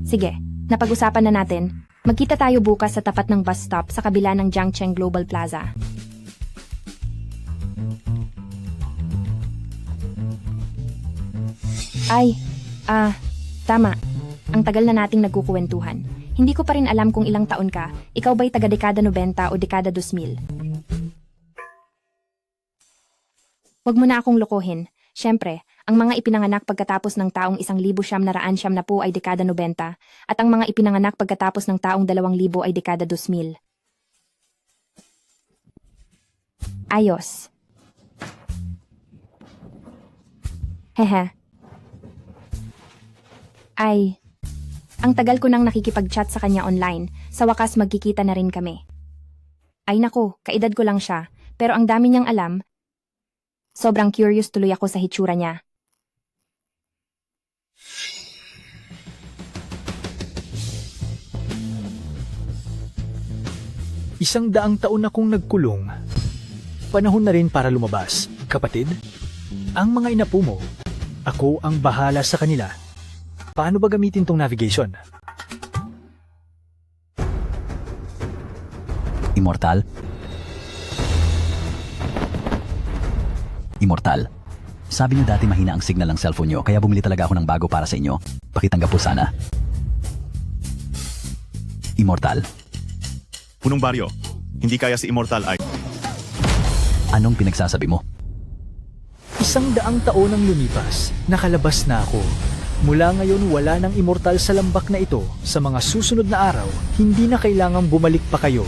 Sige, napag-usapan na natin. Magkita tayo bukas sa tapat ng bus stop sa kabila ng Jiangcheng Global Plaza. Ay, tama. Ang tagal na nating nagkukuwentuhan. Hindi ko pa rin alam kung ilang taon ka. Ikaw ba'y taga-dekada 90 o dekada 2000? Huwag mo na akong lokohin. Siyempre, ang mga ipinanganak pagkatapos ng taong 1990 ay dekada 90 at ang mga ipinanganak pagkatapos ng taong 2000 ay dekada 2000. Ayos. Hehe. Ay, ang tagal ko nang nakikipag-chat sa kanya online, sa wakas magkikita na rin kami. Ay naku, kaedad ko lang siya, pero ang dami niyang alam. Sobrang curious tuloy ako sa hitsura niya. Isang daang taon akong nagkulong. Panahon na rin para lumabas, kapatid. Ang mga inapo mo, ako ang bahala sa kanila. Paano ba gamitin tong navigation? Immortal? Immortal. Sabi niyo dati mahina ang signal ng cellphone niyo, kaya bumili talaga ako ng bago para sa inyo. Pakitanggap po sana. Immortal. Punong baryo, hindi kaya si Immortal ay... Anong pinagsasabi mo? 100 taon ang lumipas, nakalabas na ako. Mula ngayon wala nang immortal sa lambak na ito. Sa mga susunod na araw, hindi na kailangang bumalik pa kayo.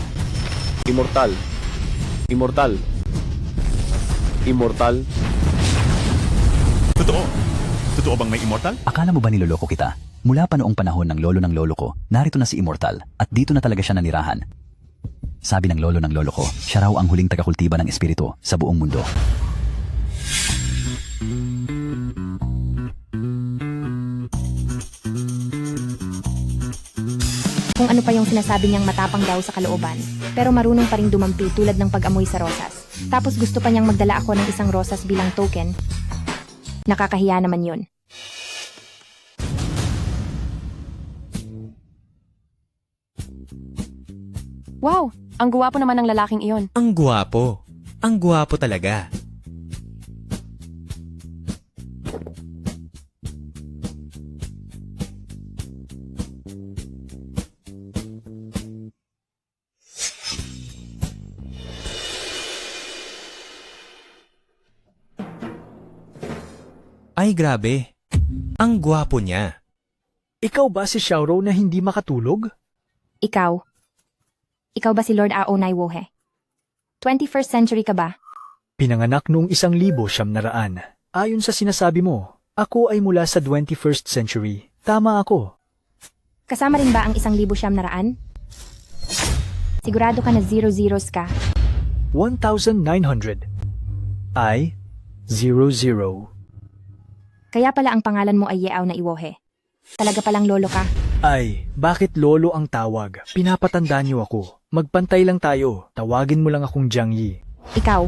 Immortal. Immortal. Immortal. Totoo? Totoo bang may Immortal? Akala mo ba niloloko kita? Mula pa noong panahon ng lolo ko, narito na si Immortal at dito na talaga siya nanirahan. Sabi ng lolo ko, siya raw ang huling tagakultiba ng espiritu sa buong mundo. Kung ano pa yung sinasabi niyang matapang daw sa kalooban, pero marunong pa rin dumampi tulad ng pag-amoy sa rosas. Tapos gusto pa niyang magdala ako ng isang rosas bilang token. Nakakahiya naman yun. Wow! Ang guwapo naman ng lalaking iyon. Ang guwapo. Ang guwapo talaga. Ay grabe. Ang guwapo niya. Ikaw ba si Xiaoro na hindi makatulog? Ikaw? Ikaw ba si Lord Ao Naiwohe? 21st century ka ba? Pinanganak noong 1900. Ayon sa sinasabi mo, ako ay mula sa 21st century. Tama ako. Kasama rin ba ang 1900? Sigurado ka na 00 ka? 1,900. I, 00. Kaya pala ang pangalan mo ay Yeaw Naiwohe. Talaga palang lolo ka? Ay, bakit lolo ang tawag? Pinapatanda niyo ako. Magpantay lang tayo. Tawagin mo lang akong Jiang Yi. Ikaw?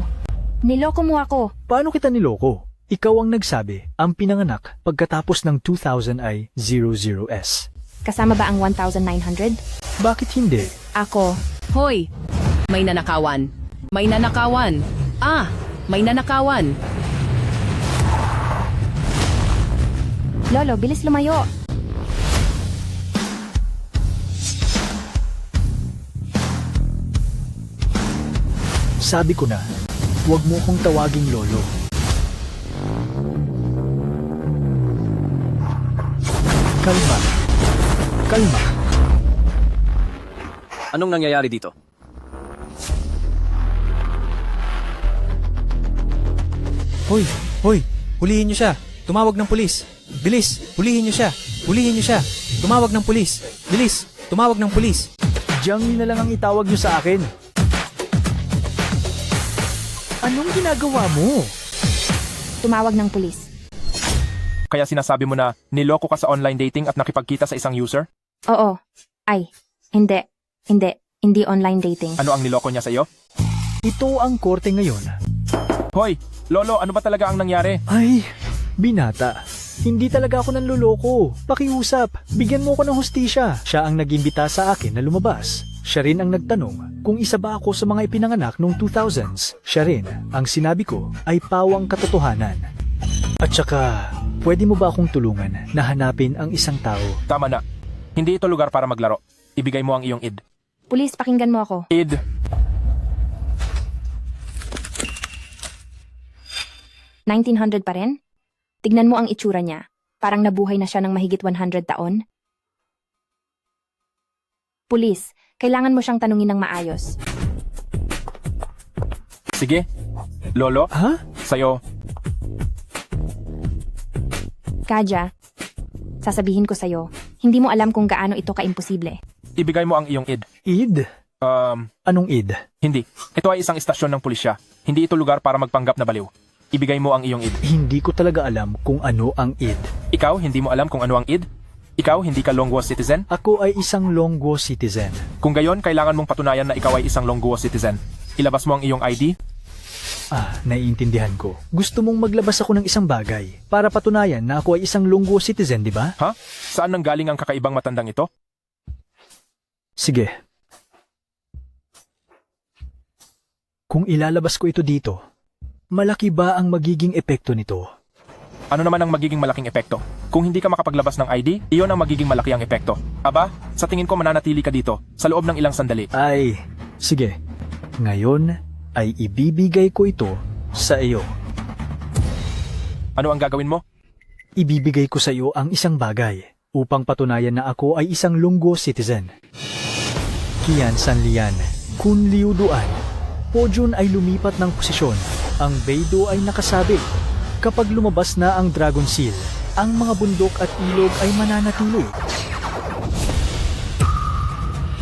Niloko mo ako. Paano kita niloko? Ikaw ang nagsabi, ang pinanganak pagkatapos ng 2000 ay 00S. Kasama ba ang 1,900? Bakit hindi? Ako. Hoy! May nanakawan. May nanakawan. May nanakawan. Lolo, bilis lumayo. Sabi ko na, huwag mo kong tawaging lolo. Kalma. Kalma. Anong nangyayari dito? Hoy! Hoy! Hulihin niyo siya! Tumawag ng pulis! Bilis! Hulihin niyo siya! Hulihin niyo siya! Tumawag ng pulis! Bilis! Tumawag ng pulis! Jiang Yi na lang ang itawag niyo sa akin. Anong ginagawa mo? Tumawag ng pulis. Kaya sinasabi mo na niloko ka sa online dating at nakipagkita sa isang user? Oo. Ay, hindi. Hindi online dating. Ano ang niloko niya sa iyo? Ito ang korte ngayon. Hoy, Lolo, ano ba talaga ang nangyari? Ay, binata. Hindi talaga ako nanloloko. Pakiusap, bigyan mo ko ng hustisya. Siya ang nag-imbita sa akin na lumabas. Siya rin ang nagtanong kung isa ba ako sa mga ipinanganak noong 2000s. Siya rin ang sinabi ko ay pawang katotohanan. At saka, pwede mo ba akong tulungan na hanapin ang isang tao? Tama na. Hindi ito lugar para maglaro. Ibigay mo ang iyong id. Pulis, pakinggan mo ako. Id. $1900 pa rin? Tignan mo ang itsura niya. Parang nabuhay na siya ng mahigit 100 taon. Pulis, kailangan mo siyang tanungin ng maayos. Sige. Lolo, Ha? sa'yo. Kaja, sasabihin ko sa'yo, hindi mo alam kung gaano ito kaimposible. Ibigay mo ang iyong id. Id? Anong id? Hindi. Ito ay isang istasyon ng pulisya. Hindi ito lugar para magpanggap na baliw. Ibigay mo ang iyong id. Hindi ko talaga alam kung ano ang id. Ikaw, hindi mo alam kung ano ang id? Ikaw, hindi ka Longguo citizen? Ako ay isang Longguo citizen. Kung gayon, kailangan mong patunayan na ikaw ay isang Longguo citizen. Ilabas mo ang iyong ID? Naiintindihan ko. Gusto mong maglabas ako ng isang bagay para patunayan na ako ay isang Longguo citizen, di ba? Ha? Saan nanggaling ang kakaibang matandang ito? Sige. Kung ilalabas ko ito dito, malaki ba ang magiging epekto nito? Ano naman ang magiging malaking epekto? Kung hindi ka makapaglabas ng ID, iyon ang magiging malaki ang epekto. Aba, sa tingin ko mananatili ka dito, sa loob ng ilang sandali. Ay, sige. Ngayon ay ibibigay ko ito sa iyo. Ano ang gagawin mo? Ibibigay ko sa iyo ang isang bagay upang patunayan na ako ay isang Longguo citizen. Kian Sanlian, Kun Liu Duan. Pojun ay lumipat ng posisyon. Ang Beidou ay nakasabi. Kapag lumabas na ang Dragon Seal, ang mga bundok at ilog ay mananatili.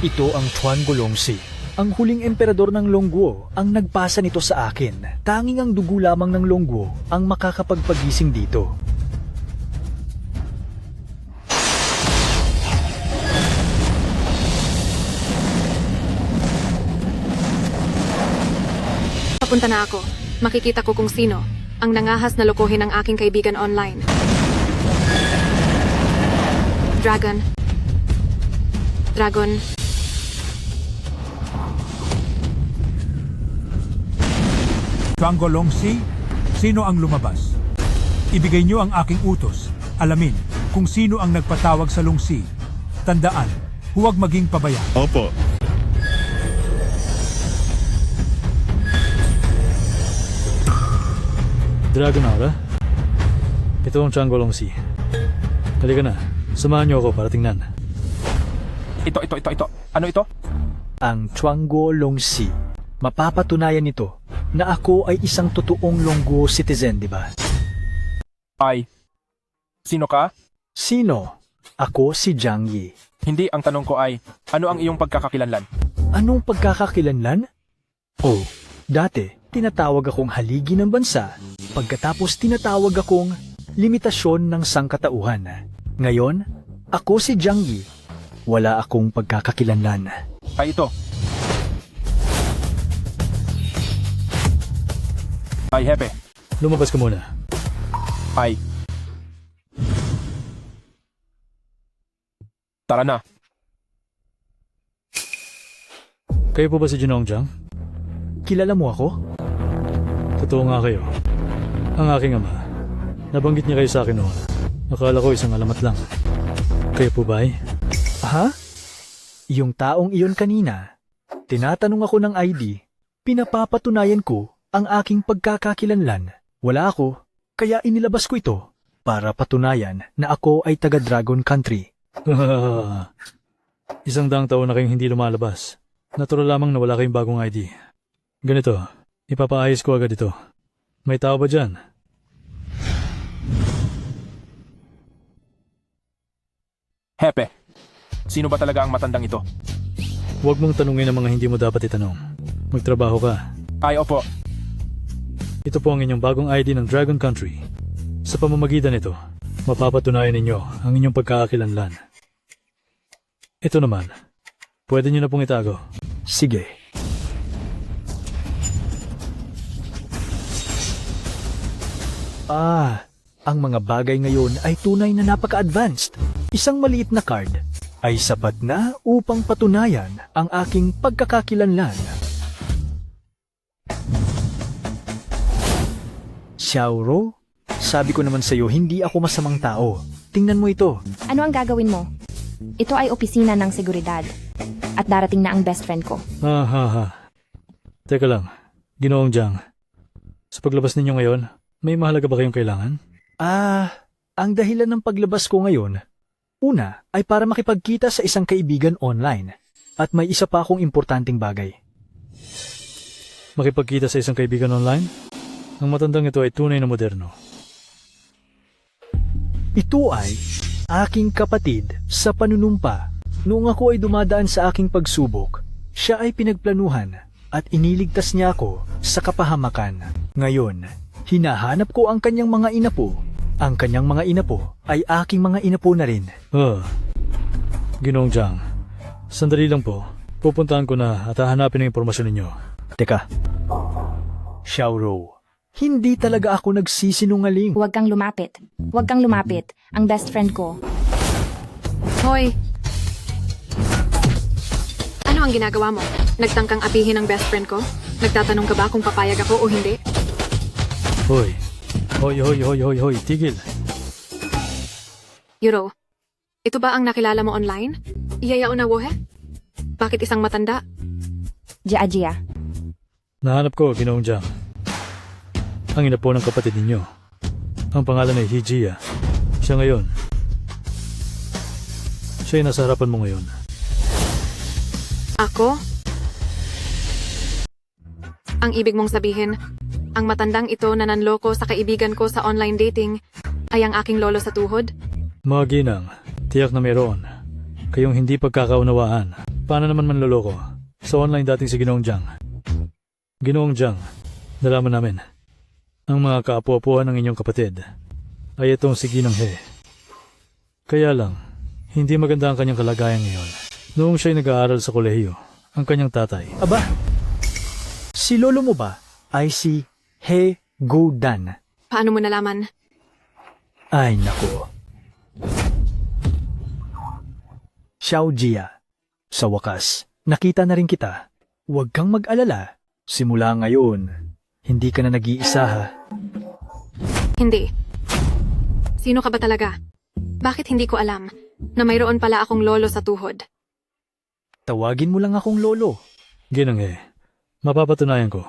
Ito ang Chuan Golongsi, ang huling emperador ng Longguo, ang nagpasa nito sa akin. Tanging ang dugo lamang ng Longguo ang makakapagpagising dito. Papunta na ako. Makikita ko kung sino ang nangahas na lokohin ang aking kaibigan online. Dragon. Dragon. Chuango Longsi, sino ang lumabas? Ibigay niyo ang aking utos. Alamin kung sino ang nagpatawag sa Longsi. Tandaan, huwag maging pabaya. Opo. Dragon Aura? Ito ang Chuan Golongsi. Halika na, samahan niyo ako para tingnan. Ito. Ano ito? Ang Chuan Golongsi. Mapapatunayan nito na ako ay isang totoong Longguo citizen, di ba? Ay. Sino ka? Sino? Ako si Jiang Yi. Hindi, ang tanong ko ay, ano ang iyong pagkakakilanlan? Anong pagkakakilanlan? Oh, dati, tinatawag akong haligi ng bansa. Pagkatapos tinatawag akong limitasyon ng sangkatauhan. Ngayon, ako si Jiang Yi. Wala akong pagkakakilanlan. Ay ito. Ay, Hepe. Lumabas ka muna. Ay. Tara na. Kayo po ba si Jinong Jiang? Kilala mo ako? Totoo nga kayo. Ang aking ama. Nabanggit niya kayo sa akin noon. Akala ko isang alamat lang. Kayo po ba ay? Ha? Yung taong iyon kanina, tinatanong ako ng ID, pinapapatunayan ko ang aking pagkakakilanlan. Wala ako, kaya inilabas ko ito para patunayan na ako ay taga Dragon Country. Isang daang taon na kayong hindi lumalabas. Natural lamang na wala kayong bagong ID. Ganito, ipapaayos ko agad ito. May tao ba dyan? Hepe. Sino ba talaga ang matandang ito? Huwag mong tanungin ang mga hindi mo dapat itanong. Magtrabaho ka. Ay, opo. Ito po ang inyong bagong ID ng Dragon Country. Sa pamamagitan nito, mapapatunayan ninyo ang inyong pagkakakilanlan. Ito naman, pwede nyo na pong itago. Sige. Ang mga bagay ngayon ay tunay na napaka-advanced. Isang maliit na card ay sapat na upang patunayan ang aking pagkakakilanlan. Xiaoro, sabi ko naman sa'yo, hindi ako masamang tao. Tingnan mo ito. Ano ang gagawin mo? Ito ay opisina ng seguridad. At darating na ang best friend ko. Teka lang, Ginoong Jiang. Sa paglabas ninyo ngayon, may mahalaga ba kayong kailangan? Ang dahilan ng paglabas ko ngayon, una ay para makipagkita sa isang kaibigan online. At may isa pa akong importanteng bagay. Makipagkita sa isang kaibigan online? Ang matandang ito ay tunay na moderno. Ito ay aking kapatid sa panunumpa. Noong ako ay dumadaan sa aking pagsubok, siya ay pinagplanuhan at iniligtas niya ako sa kapahamakan. Ngayon, hinahanap ko ang kanyang mga inapo. Ang kanyang mga inapo ay aking mga inapo na rin. Ginoong Jiang, sandali lang po. Pupuntahan ko na at hahanapin ang impormasyon ninyo. Teka. Xiaoro, hindi talaga ako nagsisinungaling. Huwag kang lumapit. Huwag kang lumapit. Ang best friend ko. Hoy! Ano ang ginagawa mo? Nagtangkang apihin ang best friend ko? Nagtatanong ka ba kung papayag ako o hindi? Hoy, tigil. Yuro, ito ba ang nakilala mo online? Iyayao na wohe? Bakit isang matanda? Jia. Nahanap ko, Ginoong Jiang. Ang ina po ng kapatid ninyo. Ang pangalan ay Hijia. Siya ngayon. Siya ay nasa harapan mo ngayon. Ako? Ang ibig mong sabihin, ang matandang ito na nanloko sa kaibigan ko sa online dating ay ang aking lolo sa tuhod? Mga ginang, tiyak na mayroon. Kayong hindi pagkakaunawaan. Paano naman manloloko? Sa online dating si Ginoong Jiang. Ginoong Jiang, nalaman namin. Ang mga kaapu-apuhan ng inyong kapatid ay itong si Ginang He. Kaya lang, hindi maganda ang kanyang kalagayan ngayon. Noong siya'y nag-aaral sa kolehiyo, ang kanyang tatay. Aba, si lolo mo ba ay si He Gudan? Paano mo nalaman? Ay nako. Xiao Jia, sa wakas, nakita na rin kita. Huwag kang mag-alala. Simula ngayon, hindi ka na nag-iisa ha. Hindi. Sino ka ba talaga? Bakit hindi ko alam na mayroon pala akong lolo sa tuhod? Tawagin mo lang akong lolo. Ginang He, mapapatunayan ko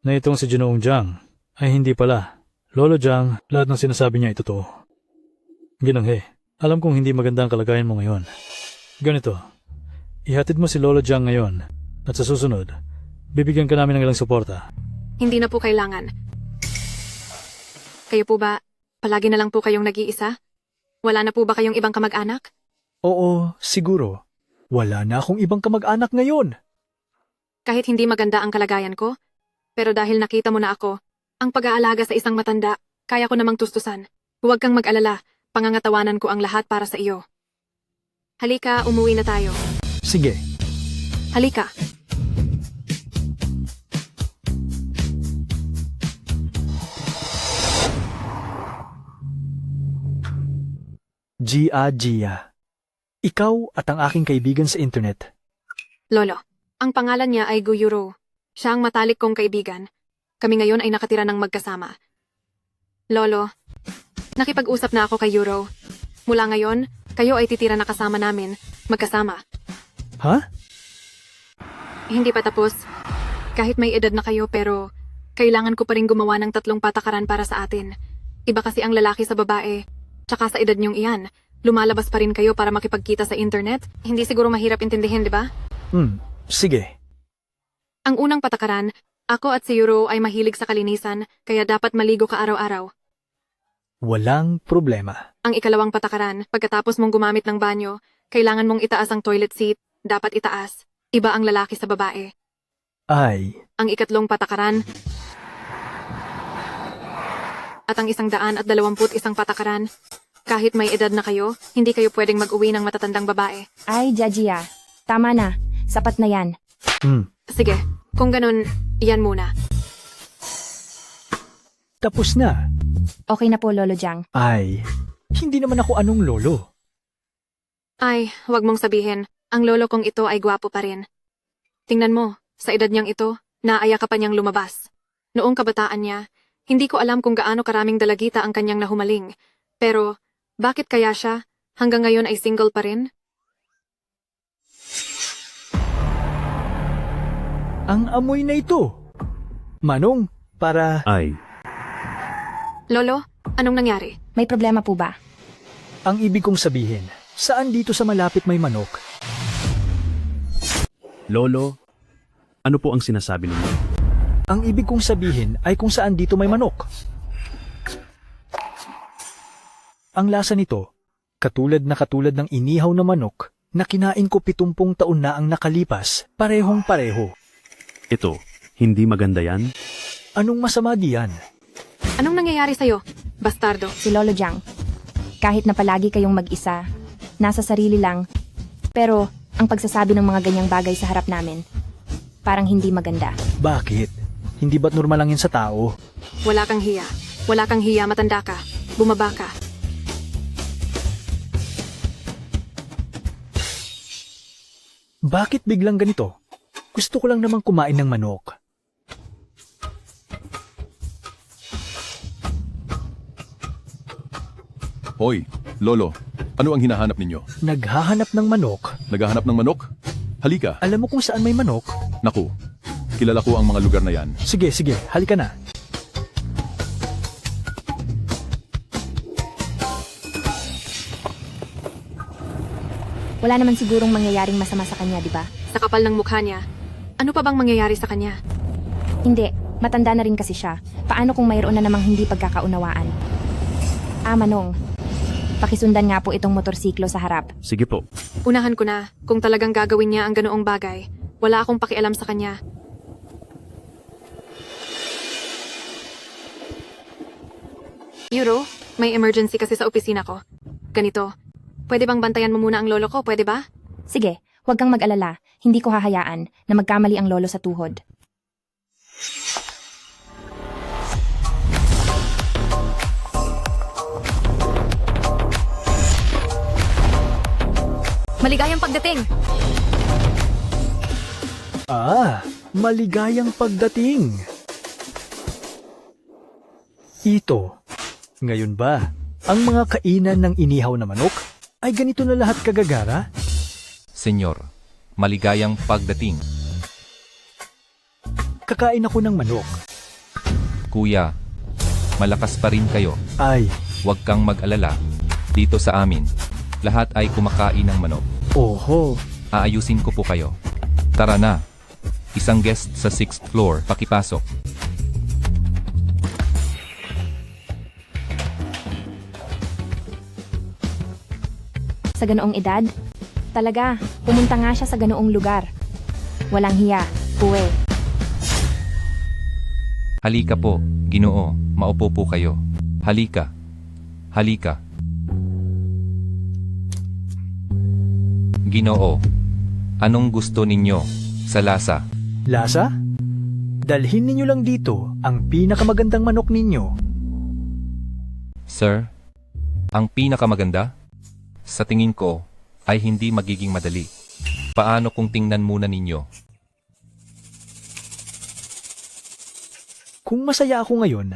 na itong si Ginoong Jiang ay hindi pala. Lolo Jiang, lahat ng sinasabi niya ay totoo. Ginang He, alam kong hindi maganda ang kalagayan mo ngayon. Ganito, ihatid mo si Lolo Jiang ngayon at sa susunod, bibigyan ka namin ng ilang suporta. Hindi na po kailangan. Kayo po ba, palagi na lang po kayong nag-iisa? Wala na po ba kayong ibang kamag-anak? Oo, siguro. Wala na akong ibang kamag-anak ngayon. Kahit hindi maganda ang kalagayan ko, pero dahil nakita mo na ako, ang pag-aalaga sa isang matanda, kaya ko namang tustusan. Huwag kang mag-alala, pangangatawanan ko ang lahat para sa iyo. Halika, umuwi na tayo. Sige. Halika. Jia. Ikaw at ang aking kaibigan sa internet. Lolo, ang pangalan niya ay Guyuro. Siya ang matalik kong kaibigan. Kami ngayon ay nakatira ng magkasama. Lolo, nakipag-usap na ako kay Euro. Mula ngayon, kayo ay titira na kasama namin, magkasama. Ha? Hindi pa tapos. Kahit may edad na kayo pero kailangan ko pa rin gumawa ng 3 patakaran para sa atin. Iba kasi ang lalaki sa babae. Tsaka sa edad niyong iyan, lumalabas pa rin kayo para makipagkita sa internet. Hindi siguro mahirap intindihin, di ba? Sige. Ang unang patakaran, ako at si Euro ay mahilig sa kalinisan, kaya dapat maligo ka araw-araw. Walang problema. Ang ikalawang patakaran, pagkatapos mong gumamit ng banyo, kailangan mong itaas ang toilet seat, dapat itaas. Iba ang lalaki sa babae. Ay, Ang ikatlong patakaran, at ang 121 patakaran, kahit may edad na kayo, hindi kayo pwedeng mag-uwi ng matatandang babae. Ay, Jia. Tama na. Sapat na yan. Sige, kung ganun, iyan muna. Tapos na. Okay na po, Lolo Jiang. Ay, hindi naman ako anong lolo. Ay, wag mong sabihin, ang lolo kong ito ay gwapo pa rin. Tingnan mo, sa edad niyang ito, naaya ka pa niyang lumabas. Noong kabataan niya, hindi ko alam kung gaano karaming dalagita ang kanyang nahumaling. Pero, bakit kaya siya, hanggang ngayon ay single pa rin? Ang amoy na ito. Manong, para... Ay, Lolo, anong nangyari? May problema po ba? Ang ibig kong sabihin, saan dito sa malapit may manok? Lolo, ano po ang sinasabi ninyo? Ang ibig kong sabihin ay kung saan dito may manok. Ang lasa nito, katulad ng inihaw na manok na kinain ko 70 taon na ang nakalipas, parehong-pareho. Ito, hindi maganda yan? Anong masama diyan? Anong nangyayari sa'yo, bastardo? Si Lolo Jiang. Kahit na palagi kayong mag-isa, nasa sarili lang, pero ang pagsasabi ng mga ganyang bagay sa harap namin, parang hindi maganda. Bakit? Hindi ba't normal lang yan sa tao? Wala kang hiya. Wala kang hiya, matanda ka. Bumaba ka. Bakit biglang ganito? Gusto ko lang namang kumain ng manok. Hoy, Lolo, ano ang hinahanap ninyo? Naghahanap ng manok? Naghahanap ng manok? Halika. Alam mo kung saan may manok? Naku, kilala ko ang mga lugar na yan. Sige, halika na. Wala naman sigurong mangyayaring masama sa kanya, di ba? Sa kapal ng mukha niya. Ano pa bang mangyayari sa kanya? Hindi, matanda na rin kasi siya. Paano kung mayroon na namang hindi pagkakaunawaan? Manong, pakisundan nga po itong motorsiklo sa harap. Sige po. Unahan ko na, kung talagang gagawin niya ang ganoong bagay, wala akong pakialam sa kanya. Euro, may emergency kasi sa opisina ko. Ganito, pwede bang bantayan mo muna ang lolo ko, pwede ba? Sige, huwag kang mag-alala. Hindi ko hahayaan na magkamali ang lolo sa tuhod. Maligayang pagdating! Maligayang pagdating. Ito, ngayon ba, ang mga kainan ng inihaw na manok ay ganito na lahat kagagara? Senyor, maligayang pagdating. Kakain ako ng manok. Kuya, malakas pa rin kayo. Ay, Huwag kang mag-alala. Dito sa amin, lahat ay kumakain ng manok. oho, Aayusin ko po kayo. Tara na. Isang guest sa 6th floor, pakipasok. Sa ganoong edad? Talaga, pumunta nga siya sa ganoong lugar. Walang hiya, puwe. Halika po, Ginoo, maupo po kayo. Halika. Halika. Ginoo, anong gusto ninyo sa lasa? lasa? Dalhin ninyo lang dito ang pinakamagandang manok ninyo. Sir, ang pinakamaganda? Sa tingin ko, ay hindi magiging madali. Paano kung tingnan muna ninyo? Kung masaya ako ngayon,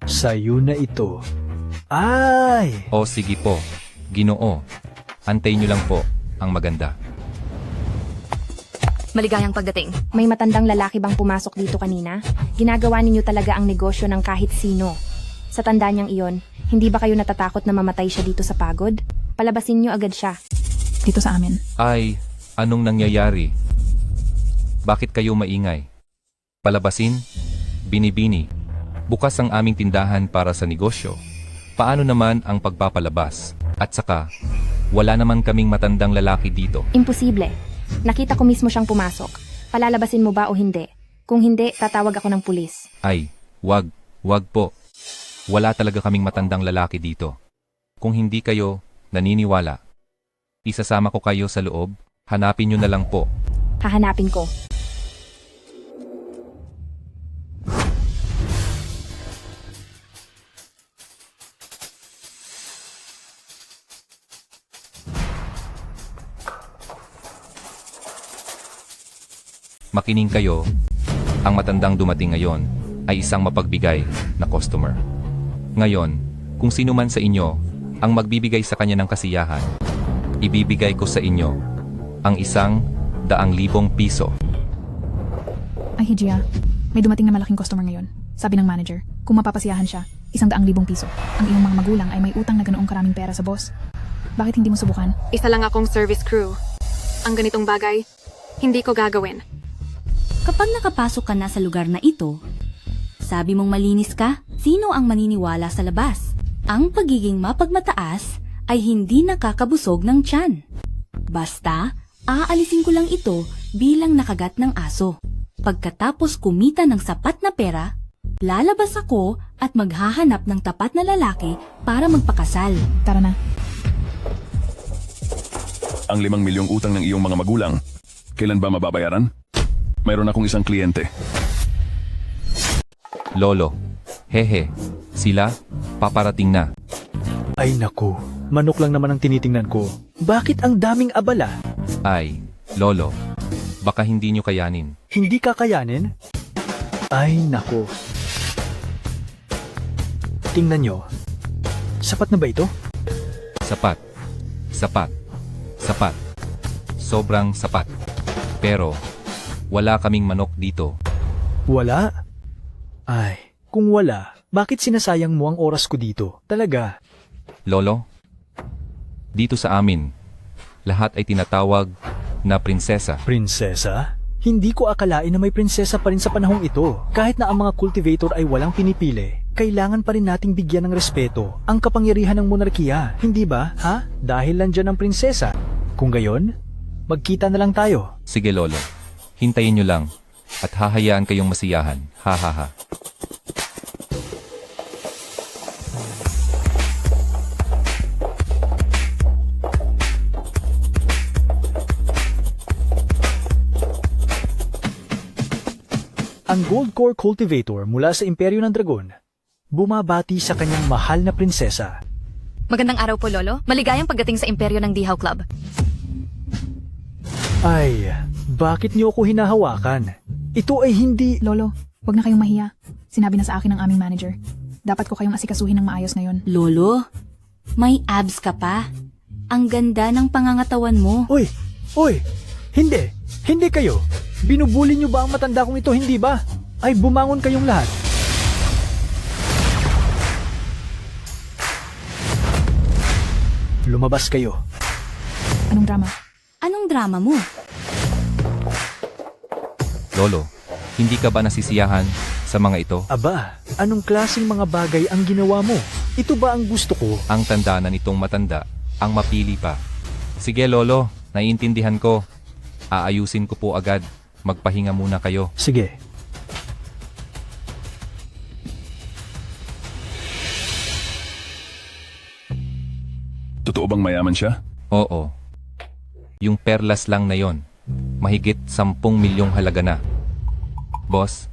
sa'yo na ito. Ay! O sige po, Ginoo, antayin nyo lang po ang maganda. Maligayang pagdating. May matandang lalaki bang pumasok dito kanina? Ginagawa ninyo talaga ang negosyo ng kahit sino. Sa tanda niyang iyon, hindi ba kayo natatakot na mamatay siya dito sa pagod? Palabasin niyo agad siya. Dito sa amin. Ay, anong nangyayari? Bakit kayo maingay? Palabasin? Binibini. Bukas ang aming tindahan para sa negosyo. Paano naman ang pagpapalabas? At saka, wala naman kaming matandang lalaki dito. Imposible. Nakita ko mismo siyang pumasok. Palalabasin mo ba o hindi? Kung hindi, tatawag ako ng pulis. Ay, wag po. Wala talaga kaming matandang lalaki dito. Kung hindi kayo naniniwala, isasama ko kayo sa loob, hanapin nyo na lang po. Hahanapin ko. Makinig kayo, ang matandang dumating ngayon ay isang mapagbigay na customer. Ngayon, kung sino man sa inyo ang magbibigay sa kanya ng kasiyahan, ibibigay ko sa inyo ang 100,000 piso. Ay, Hijia, may dumating na malaking customer ngayon. Sabi ng manager, kung mapapasiyahan siya, 100,000 piso. Ang iyong mga magulang ay may utang na ganoong karaming pera sa boss. Bakit hindi mo subukan? Isa lang akong service crew. Ang ganitong bagay, hindi ko gagawin. Kapag nakapasok ka na sa lugar na ito, sabi mong malinis ka, sino ang maniniwala sa labas? Ang pagiging mapagmataas ay hindi nakakabusog ng tiyan. Basta, aalisin ko lang ito bilang nakagat ng aso. Pagkatapos kumita ng sapat na pera, lalabas ako at maghahanap ng tapat na lalaki para magpakasal. Tara na. Ang 5 milyong utang ng iyong mga magulang, kailan ba mababayaran? Mayroon akong isang kliyente. Lolo, hehe, sila, paparating na. Ay naku, manok lang naman ang tinitingnan ko. Bakit ang daming abala? Ay, Lolo, baka hindi nyo kayanin. Hindi kakayanin? Ay naku. Tingnan nyo. Sapat na ba ito? Sapat, sapat, sapat, sobrang sapat. Pero, wala kaming manok dito. Wala? Ay, kung wala, bakit sinasayang mo ang oras ko dito? Talaga. Lolo, dito sa amin, lahat ay tinatawag na prinsesa. Prinsesa? Hindi ko akalain na may prinsesa pa rin sa panahong ito. Kahit na ang mga cultivator ay walang pinipili, kailangan pa rin nating bigyan ng respeto ang kapangyarihan ng monarkiya. Hindi ba, ha? Dahil nandyan ang prinsesa. Kung gayon, magkita na lang tayo. Sige Lolo, hintayin nyo lang at hahayaan kayong masiyahan. Ha ha ha. Ang Gold Core Cultivator mula sa Imperyo ng Dragon, bumabati sa kanyang mahal na prinsesa. Magandang araw po, Lolo. Maligayang pagdating sa imperyo ng Dihaw Club. Ay, bakit niyo ako hinahawakan? Ito ay hindi... Lolo, wag na kayong mahiya. Sinabi na sa akin ng aming manager. Dapat ko kayong asikasuhin ng maayos ngayon. Lolo, may abs ka pa. Ang ganda ng pangangatawan mo. Uy! Uy! Hindi! Hindi kayo! Binubuli niyo ba ang matanda kong ito, hindi ba? Ay, bumangon kayong lahat. Lumabas kayo. Anong drama? Anong drama mo? Lolo, hindi ka ba nasisiyahan sa mga ito? Aba, anong klaseng mga bagay ang ginawa mo? Ito ba ang gusto ko? Ang tanda na nitong matanda, ang mapili pa. Sige Lolo, naiintindihan ko. Aayusin ko po agad. Magpahinga muna kayo. Sige. Totoo bang mayaman siya? Oo. Yung perlas lang na yon, mahigit 10 milyong halaga na. Boss,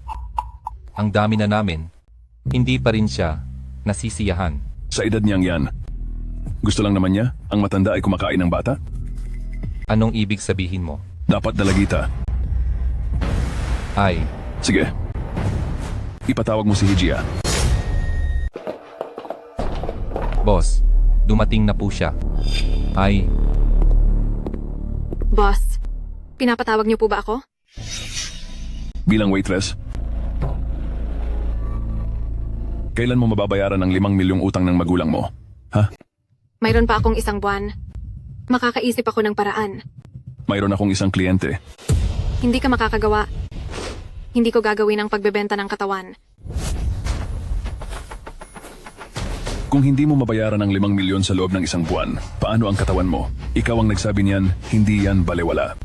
ang dami na namin, hindi pa rin siya nasisiyahan. Sa edad niyang yan, gusto lang naman niya ang matanda ay kumakain ng bata? Anong ibig sabihin mo? Dapat dalagita. Ay. Sige. Ipatawag mo si Hijia. Boss, dumating na po siya. Ay. Boss, pinapatawag niyo po ba ako? Bilang waitress, kailan mo mababayaran ang 5 milyong utang ng magulang mo? Ha? Mayroon pa akong 1 buwan. Makakaisip ako ng paraan. Mayroon akong isang kliyente. Hindi ka makakagawa. Hindi ko gagawin ang pagbebenta ng katawan. Kung hindi mo mabayaran ang 5 milyon sa loob ng 1 buwan, paano ang katawan mo? Ikaw ang nagsabi niyan, hindi yan balewala.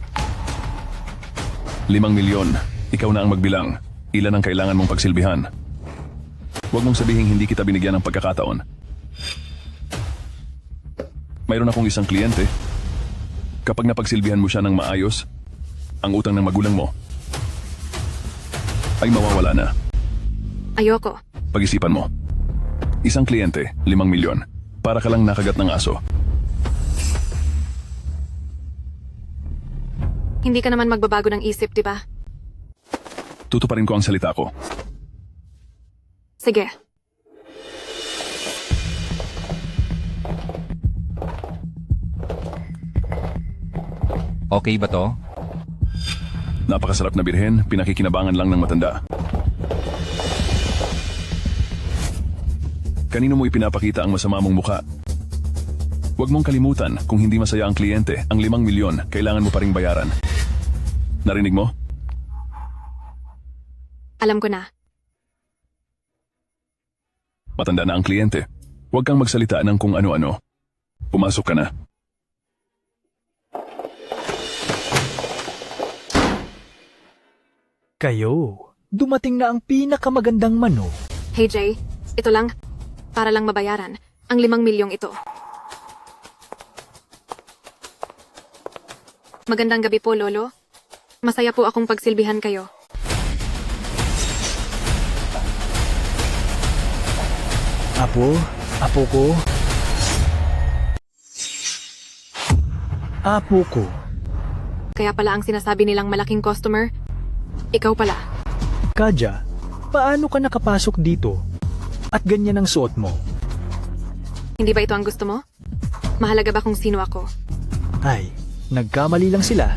5 milyon, ikaw na ang magbilang. Ilan ang kailangan mong pagsilbihan? Huwag mong sabihin hindi kita binigyan ng pagkakataon. Mayroon akong isang kliyente. Kapag napagsilbihan mo siya ng maayos, ang utang ng magulang mo ay mawawala na. Ayoko. Pag-isipan mo. Isang kliyente, 5 milyon. Para ka lang nakagat ng aso. Hindi ka naman magbabago ng isip, di ba? tutuparin ko ang salita ko. Sige. Okay ba to? Napakasarap na birhen, pinakikinabangan lang ng matanda. Kanino mo ipinapakita ang masama mong muka? Huwag mong kalimutan, kung hindi masaya ang kliyente, ang 5 milyon, kailangan mo pa ring bayaran. Narinig mo? Alam ko na. Matanda na ang kliyente. Huwag kang magsalita ng kung ano-ano. Pumasok ka na. Kayo, dumating na ang pinakamagandang manok. Hey Jay, ito lang. Para lang mabayaran ang 5 milyong ito. Magandang gabi po, Lolo. Masaya po akong pagsilbihan kayo. Apo ko. Apo ko. Kaya pala ang sinasabi nilang malaking customer, ikaw pala. Kaja, paano ka nakapasok dito? At ganyan ang suot mo? Hindi ba ito ang gusto mo? Mahalaga ba kung sino ako? Ay, nagkamali lang sila.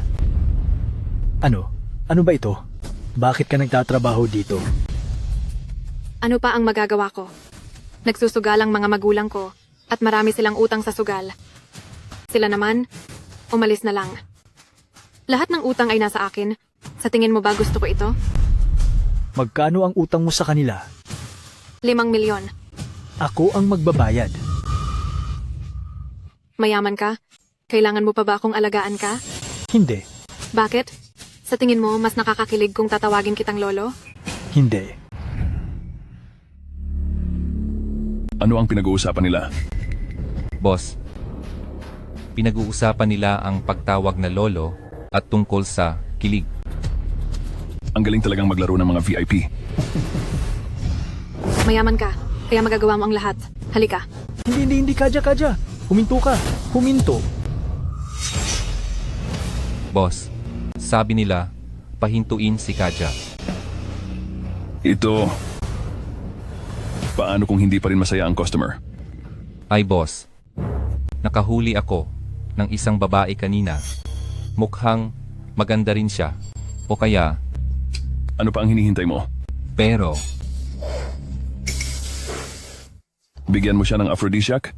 Ano? Ano ba ito? Bakit ka nagtatrabaho dito? Ano pa ang magagawa ko? Nagsusugal ang mga magulang ko at marami silang utang sa sugal. Sila naman, umalis na lang. Lahat ng utang ay nasa akin. Sa tingin mo ba gusto ko ito? Magkano ang utang mo sa kanila? 5 milyon. Ako ang magbabayad. Mayaman ka? Kailangan mo pa ba akong alagaan ka? Hindi. Bakit? Sa tingin mo, mas nakakakilig kung tatawagin kitang lolo? Hindi. Ano ang pinag-uusapan nila? Boss, pinag-uusapan nila ang pagtawag na lolo at tungkol sa kilig. Ang galing talagang maglaro ng mga VIP. Mayaman ka, kaya magagawa mo ang lahat. Halika. Hindi, Kaja. Huminto ka. Huminto. Boss, sabi nila, pahintuin si Kaja. Ito... Paano kung hindi pa rin masaya ang customer? Ay boss, nakahuli ako ng isang babae kanina. Mukhang maganda rin siya. O kaya... Ano pa ang hinihintay mo? Pero... Bigyan mo siya ng aphrodisiac?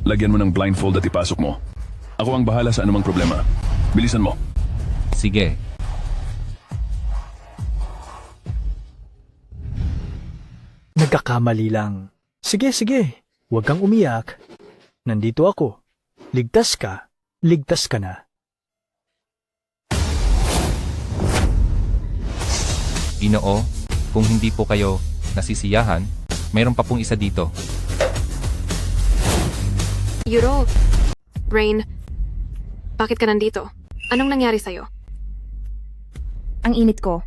Lagyan mo ng blindfold at ipasok mo. Ako ang bahala sa anumang problema. Bilisan mo. Sige. Nagkakamali lang. Sige. Huwag kang umiyak. Nandito ako. Ligtas ka na. Ginoo, kung hindi po kayo nasisiyahan, mayroon pa pong isa dito. Euro. Rain. Bakit ka nandito? Anong nangyari sa'yo? Ang init ko.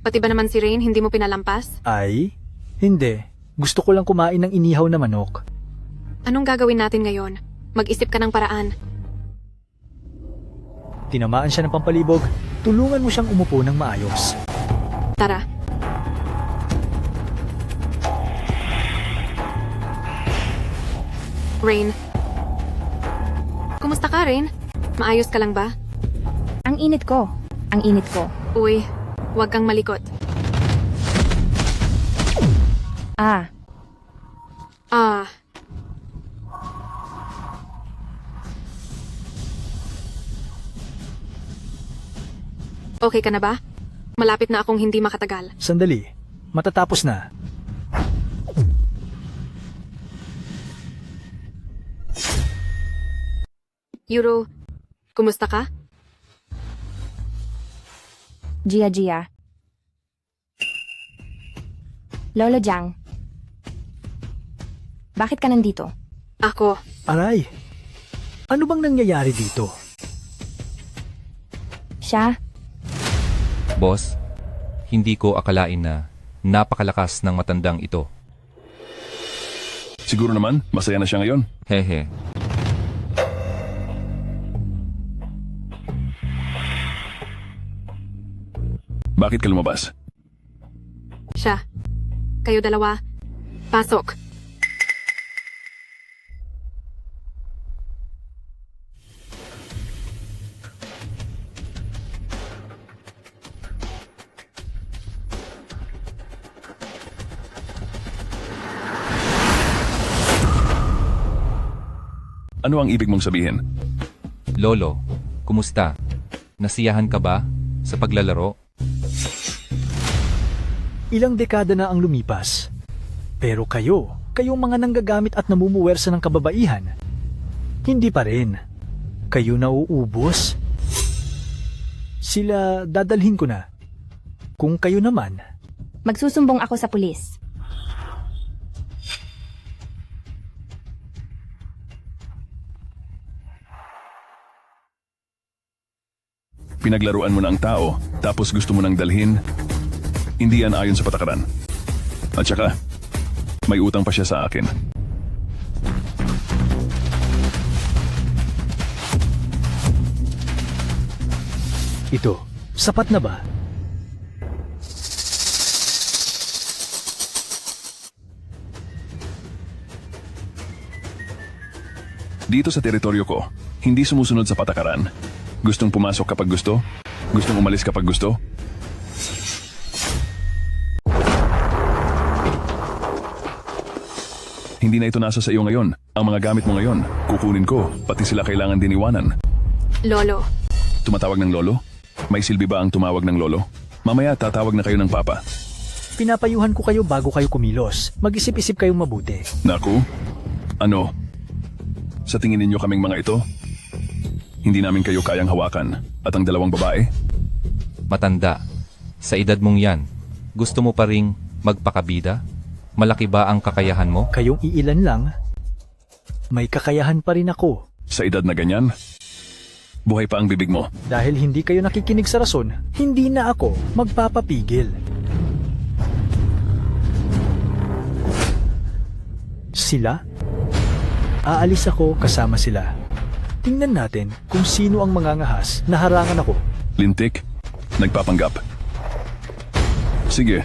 Pati ba naman si Rain hindi mo pinalampas? Ay, hindi. Gusto ko lang kumain ng inihaw na manok. Anong gagawin natin ngayon? Mag-isip ka ng paraan. Tinamaan siya ng pampalibog. Tulungan mo siyang umupo ng maayos. Tara. Rain. Kumusta ka, Rain? Maayos ka lang ba? Ang init ko. Uy, huwag kang malikot. Ah, Okay ka na ba? Malapit na akong hindi makatagal. Sandali. Matatapos na. Euro, kumusta ka? Gia. Lolo Jiang. Bakit ka nandito? Ako. Aray, ano bang nangyayari dito? Siya? Boss, hindi ko akalain na napakalakas ng matandang ito. Siguro naman, masaya na siya ngayon. Hehe. Bakit ka lumabas? Siya. Kayo dalawa. Pasok. Ano ang ibig mong sabihin? Lolo, kumusta? Nasiyahan ka ba sa paglalaro? Ilang dekada na ang lumipas. Pero kayong mga nanggagamit at namumuwersa ng kababaihan, hindi pa rin. Kayo nauubos. Sila dadalhin ko na. Kung kayo naman, Magsusumbong ako sa pulis. Pinaglaruan mo na ang tao, tapos gusto mo nang dalhin? Hindi yan ayon sa patakaran. At saka, may utang pa siya sa akin. ito, sapat na ba? Dito sa teritoryo ko, hindi sumusunod sa patakaran. Gustong pumasok kapag gusto? Gustong umalis kapag gusto? Hindi na ito nasa sa iyo ngayon. Ang mga gamit mo ngayon, kukunin ko, pati sila kailangan din iwanan. Lolo. Tumatawag ng lolo? May silbi ba ang tumawag ng lolo? Mamaya tatawag na kayo ng papa. Pinapayuhan ko kayo bago kayo kumilos. Mag-isip-isip kayong mabuti. Naku? Ano? Sa tingin ninyo kaming mga ito? Hindi namin kayo kayang hawakan. At ang dalawang babae? Matanda, sa edad mong yan, gusto mo pa ring magpakabida? Malaki ba ang kakayahan mo? Kayong iilan lang, may kakayahan pa rin ako. Sa edad na ganyan? Buhay pa ang bibig mo. Dahil hindi kayo nakikinig sa rason, hindi na ako magpapapigil. Sila? Aalis ako kasama sila. Tingnan natin kung sino ang mangangahas na harangan ako. Lintik? Nagpapanggap? Sige.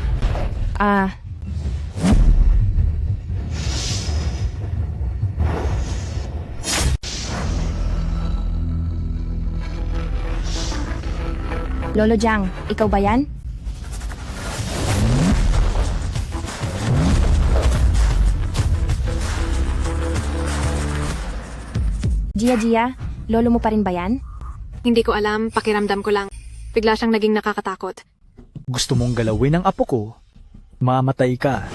Lolo Jiang, ikaw ba yan? Gia, lolo mo pa rin ba yan? Hindi ko alam, pakiramdam ko lang. Bigla siyang naging nakakatakot. Gusto mong galawin ang apo ko? Mamatay ka.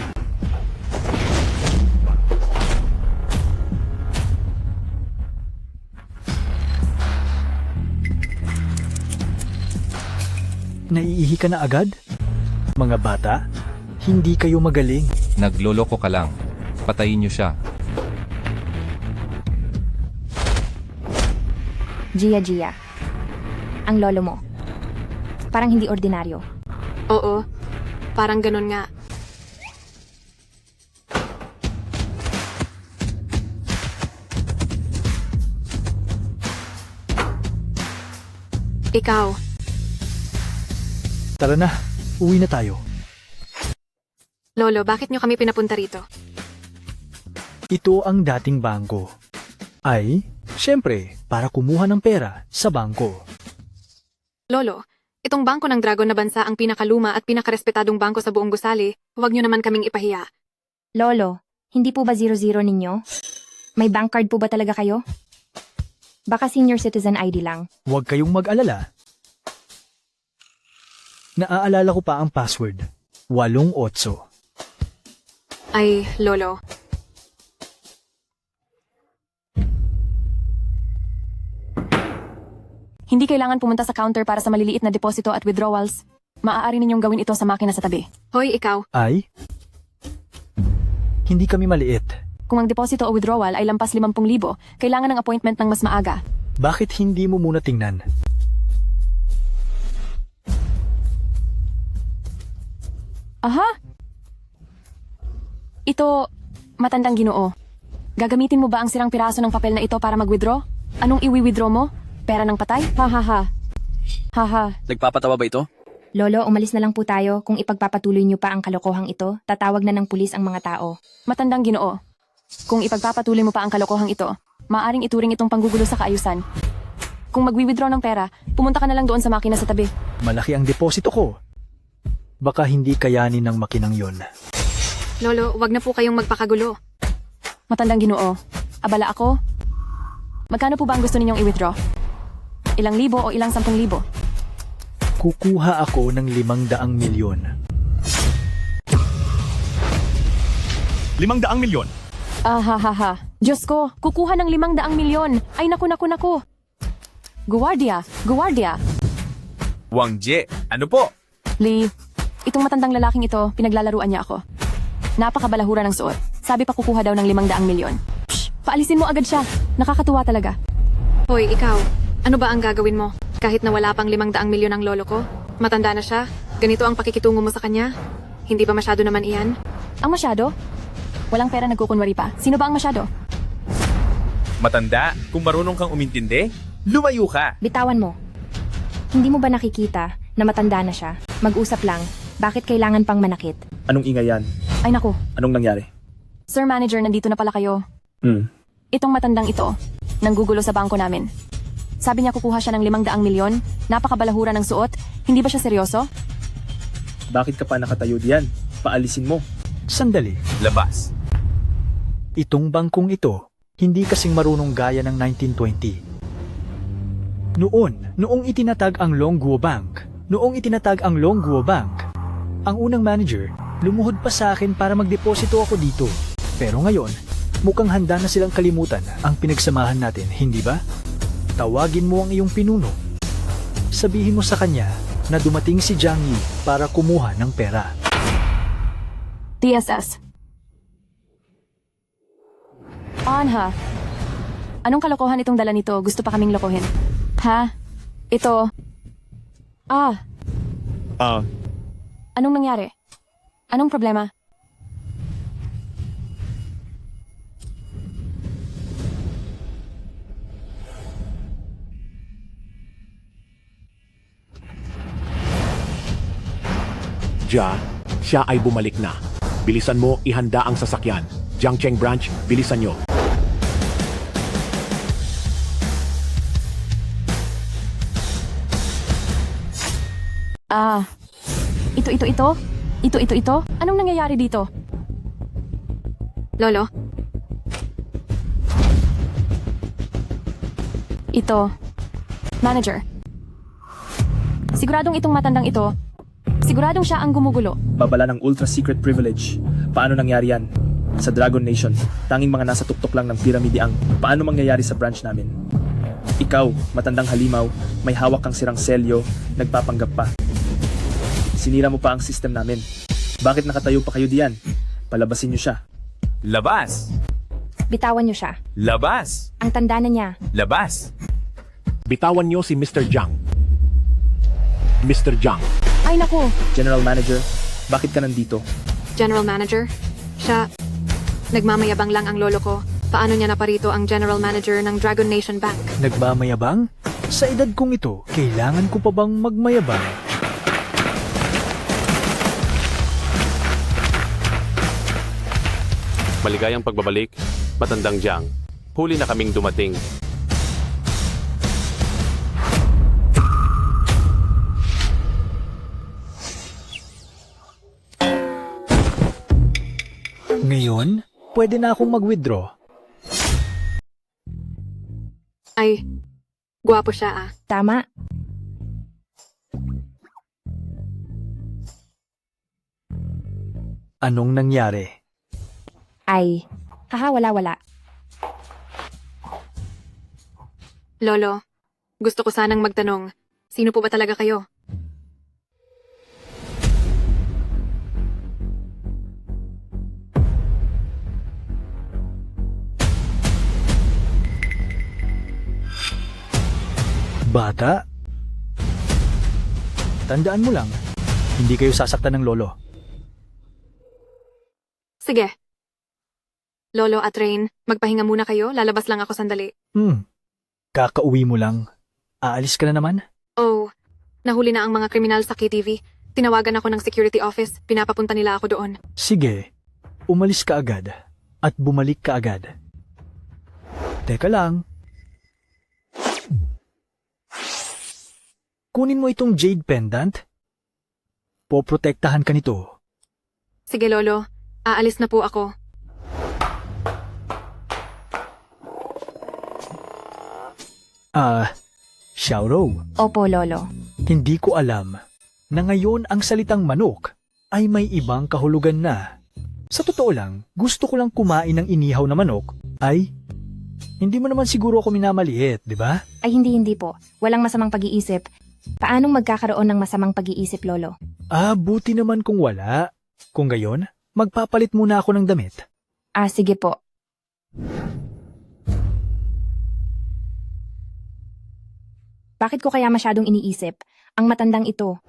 Naiihi ka na agad? Mga bata, hindi kayo magaling. Nagloloko ka lang. Patayin niyo siya. Gia, ang lolo mo. Parang hindi ordinaryo. Oo, parang ganun nga. Ikaw. Tara na, uwi na tayo. Lolo, bakit nyo kami pinapunta rito? Ito ang dating bangko. Ay, syempre, para kumuha ng pera sa bangko. Lolo, itong bangko ng Dragon na bansa ang pinakaluma at pinakarespetadong bangko sa buong gusali. Huwag nyo naman kaming ipahiya. Lolo, hindi po ba 00 ninyo? May bank card po ba talaga kayo? Baka senior citizen ID lang. Huwag kayong mag-alala. Naaalala ko pa ang password. 88. Ay, Lolo. Hindi kailangan pumunta sa counter para sa maliliit na deposito at withdrawals. Maaari ninyong gawin ito sa makina sa tabi. Hoy, ikaw. Ay? Hindi kami maliit. Kung ang deposito o withdrawal ay lampas 50,000, kailangan ng appointment ng mas maaga. Bakit hindi mo muna tingnan? Aha! Ito, matandang Ginoo. Gagamitin mo ba ang sirang piraso ng papel na ito para mag-withdraw? Anong iwi-withdraw mo? Pera ng patay? Ha ha ha. Ha ha. Nagpapatawa ba ito? Lolo, umalis na lang po tayo. Kung ipagpapatuloy niyo pa ang kalokohang ito, tatawag na ng pulis ang mga tao. Matandang Ginoo. Kung ipagpapatuloy mo pa ang kalokohang ito, maaring ituring itong panggugulo sa kaayusan. Kung magwi-withdraw ng pera, pumunta ka na lang doon sa makina sa tabi. Malaki ang deposito ko. Baka hindi kayanin ng makinang yon. Lolo, wag na po kayong magpakagulo. Matandang Ginoo. Abala ako. Magkano po ba ang gusto ninyong i-withdraw? Ilang libo o ilang 10,000? Kukuha ako ng 500 milyon. 500 milyon? Ha. Diyos ko, kukuha ng 500 milyon. Ay naku. Guwardia. Wang Jie, ano po? Lee, itong matandang lalaking ito, pinaglalaruan niya ako. Napakabalahura ng suot. Sabi pa kukuha daw ng 500 milyon. Psh, paalisin mo agad siya. Nakakatuwa talaga. Hoy, ikaw. Ano ba ang gagawin mo? Kahit na wala pang 500 milyon ang lolo ko? Matanda na siya? Ganito ang pakikitungo mo sa kanya? Hindi ba masyado naman iyan? Ang masyado? Walang pera nagkukunwari pa. Sino ba ang masyado? Matanda, kung marunong kang umintindi, lumayo ka. Bitawan mo. Hindi mo ba nakikita na matanda na siya? Mag-usap lang. Bakit kailangan pang manakit? Anong ingay yan? Ay naku. Anong nangyari? Sir Manager, nandito na pala kayo. Itong matandang ito, nanggugulo sa bangko namin. Sabi niya kukuha siya ng 500 milyon. Napakabalahura ng suot. Hindi ba siya seryoso? Bakit ka pa nakatayo diyan? Paalisin mo. Sandali. Labas. Itong bangkong ito, hindi kasing marunong gaya ng 1920. Noong itinatag ang Longguo Bank, ang unang manager, lumuhod pa sa akin para magdeposito ako dito. Pero ngayon, mukhang handa na silang kalimutan ang pinagsamahan natin, hindi ba? Tawagin mo ang iyong pinuno. Sabihin mo sa kanya na dumating si Jiang Yi para kumuha ng pera. TSS. Anha. Anong kalokohan itong dala nito? Gusto pa kaming lokohin. Ha? Ito. Anong nangyari? Anong problema? Siya ay bumalik na. Bilisan mo, ihanda ang sasakyan. Jiangcheng Branch, bilisan nyo. Ito? Anong nangyayari dito? Lolo? Ito. Manager. Siguradong itong matandang ito. Siguradong siya ang gumugulo. Babala ng ultra secret privilege. Paano nangyari yan? Sa Dragon Nation, tanging mga nasa tuktok lang ng piramide ang paano mangyayari sa branch namin. Ikaw, matandang halimaw, may hawak kang sirang selyo, nagpapanggap pa. Sinira mo pa ang system namin. Bakit nakatayo pa kayo diyan? Palabasin niyo siya. Labas. Bitawan niyo siya. Labas. Ang tanda na niya. Labas. Bitawan nyo si Mr. Jiang. Mr. Jiang. Ay naku. General Manager, bakit ka nandito? General Manager? Siya, nagmamayabang lang ang lolo ko. Paano niya naparito ang General Manager ng Dragon Nation Bank? Nagmamayabang? Sa edad kong ito, kailangan ko pa bang magmayabang? Maligayang pagbabalik, matandang Jiang. Huli na kaming dumating. Ngayon, pwede na akong mag-withdraw. Ay, gwapo siya Tama. Anong nangyari? Ay, wala. Lolo, gusto ko sanang magtanong, sino po ba talaga kayo? Bata? Tandaan mo lang, hindi kayo sasaktan ng lolo. Sige. Lolo at Rain, magpahinga muna kayo, lalabas lang ako sandali. Kakauwi mo lang. Aalis ka na naman? Oh, Nahuli na ang mga kriminal sa KTV. Tinawagan ako ng security office. Pinapapunta nila ako doon. Sige, umalis ka agad at bumalik ka agad. Teka lang. Kunin mo itong jade pendant. Poprotektahan ka nito. Sige, Lolo. Aalis na po ako. Xiaoro, Opo, Lolo. hindi ko alam na ngayon ang salitang manok ay may ibang kahulugan na. Sa totoo lang, gusto ko lang kumain ng inihaw na manok ay hindi mo naman siguro ako minamaliit, di ba? Ay hindi po. Walang masamang pag-iisip. Paanong magkakaroon ng masamang pag-iisip, Lolo? Buti naman kung wala. Kung gayon, magpapalit muna ako ng damit. Sige po. Bakit ko kaya masyadong iniisip? Ang matandang ito.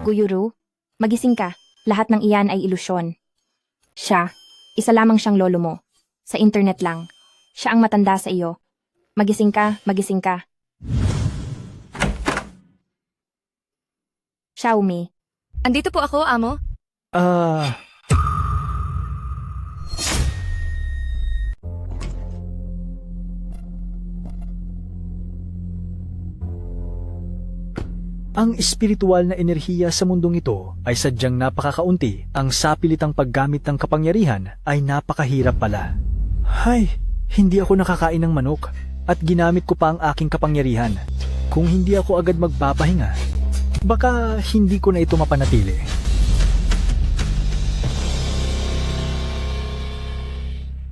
Guyuru, magising ka. Lahat ng iyan ay ilusyon. Siya, isa lamang siyang lolo mo. Sa internet lang. Siya ang matanda sa iyo. Magising ka, magising ka. Xiaomi. Andito po ako, amo. Ang espiritual na enerhiya sa mundong ito ay sadyang napakakaunti. Ang sapilitang paggamit ng kapangyarihan ay napakahirap pala. Hay, hindi ako nakakain ng manok at ginamit ko pa ang aking kapangyarihan. Kung hindi ako agad magpapahinga, baka hindi ko na ito mapanatili.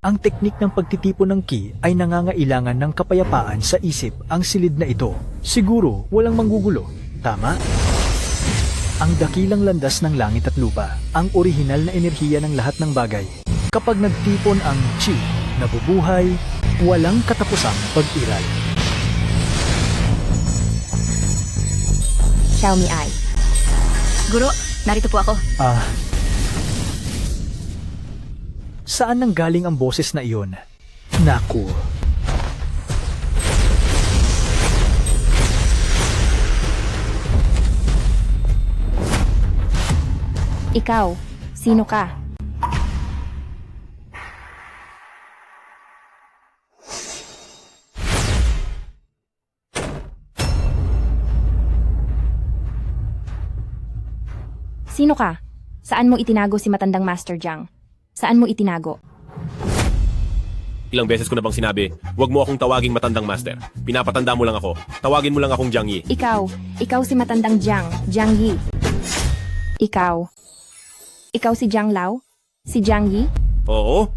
Ang teknik ng pagtitipon ng ki ay nangangailangan ng kapayapaan sa isip ang silid na ito. Siguro walang manggugulo. Tama? Ang dakilang landas ng langit at lupa, ang orihinal na enerhiya ng lahat ng bagay. Kapag nagtipon ang chi, nabubuhay, walang katapusang pag-iral. Xiaomi Ai. Guro, narito po ako. Saan nanggaling ang boses na iyon? Naku. Ikaw, sino ka? Sino ka? Saan mo itinago si matandang Master Jiang? Saan mo itinago? Ilang beses ko na bang sinabi, huwag mo akong tawaging matandang master. Pinapatanda mo lang ako. Tawagin mo lang akong Jiang Yi. Ikaw si matandang Jiang, Jiang Yi. Ikaw si Jiang Lao? Si Jiang Yi? Oo.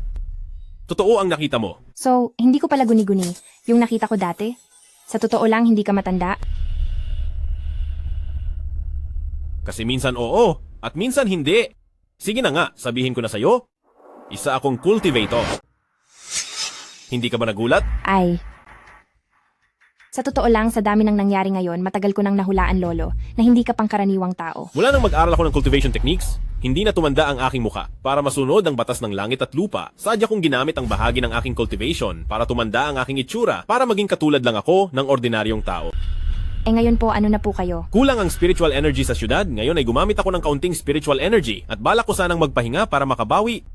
Totoo ang nakita mo. So, hindi ko pala guni-guni yung nakita ko dati? Sa totoo lang, hindi ka matanda? Kasi minsan oo, at minsan hindi. Sige na nga, sabihin ko na sa'yo. Isa akong cultivator. Hindi ka ba nagulat? Ay. Sa totoo lang, sa dami ng nangyari ngayon, matagal ko nang nahulaan, Lolo, na hindi ka pangkaraniwang tao. Mula nang mag-aral ako ng cultivation techniques, hindi na tumanda ang aking muka. Para masunod ang batas ng langit at lupa, sadya kong ginamit ang bahagi ng aking cultivation para tumanda ang aking itsura para maging katulad lang ako ng ordinaryong tao. Ngayon po, ano na po kayo? Kulang ang spiritual energy sa syudad, ngayon ay gumamit ako ng kaunting spiritual energy at balak ko sanang magpahinga para makabawi.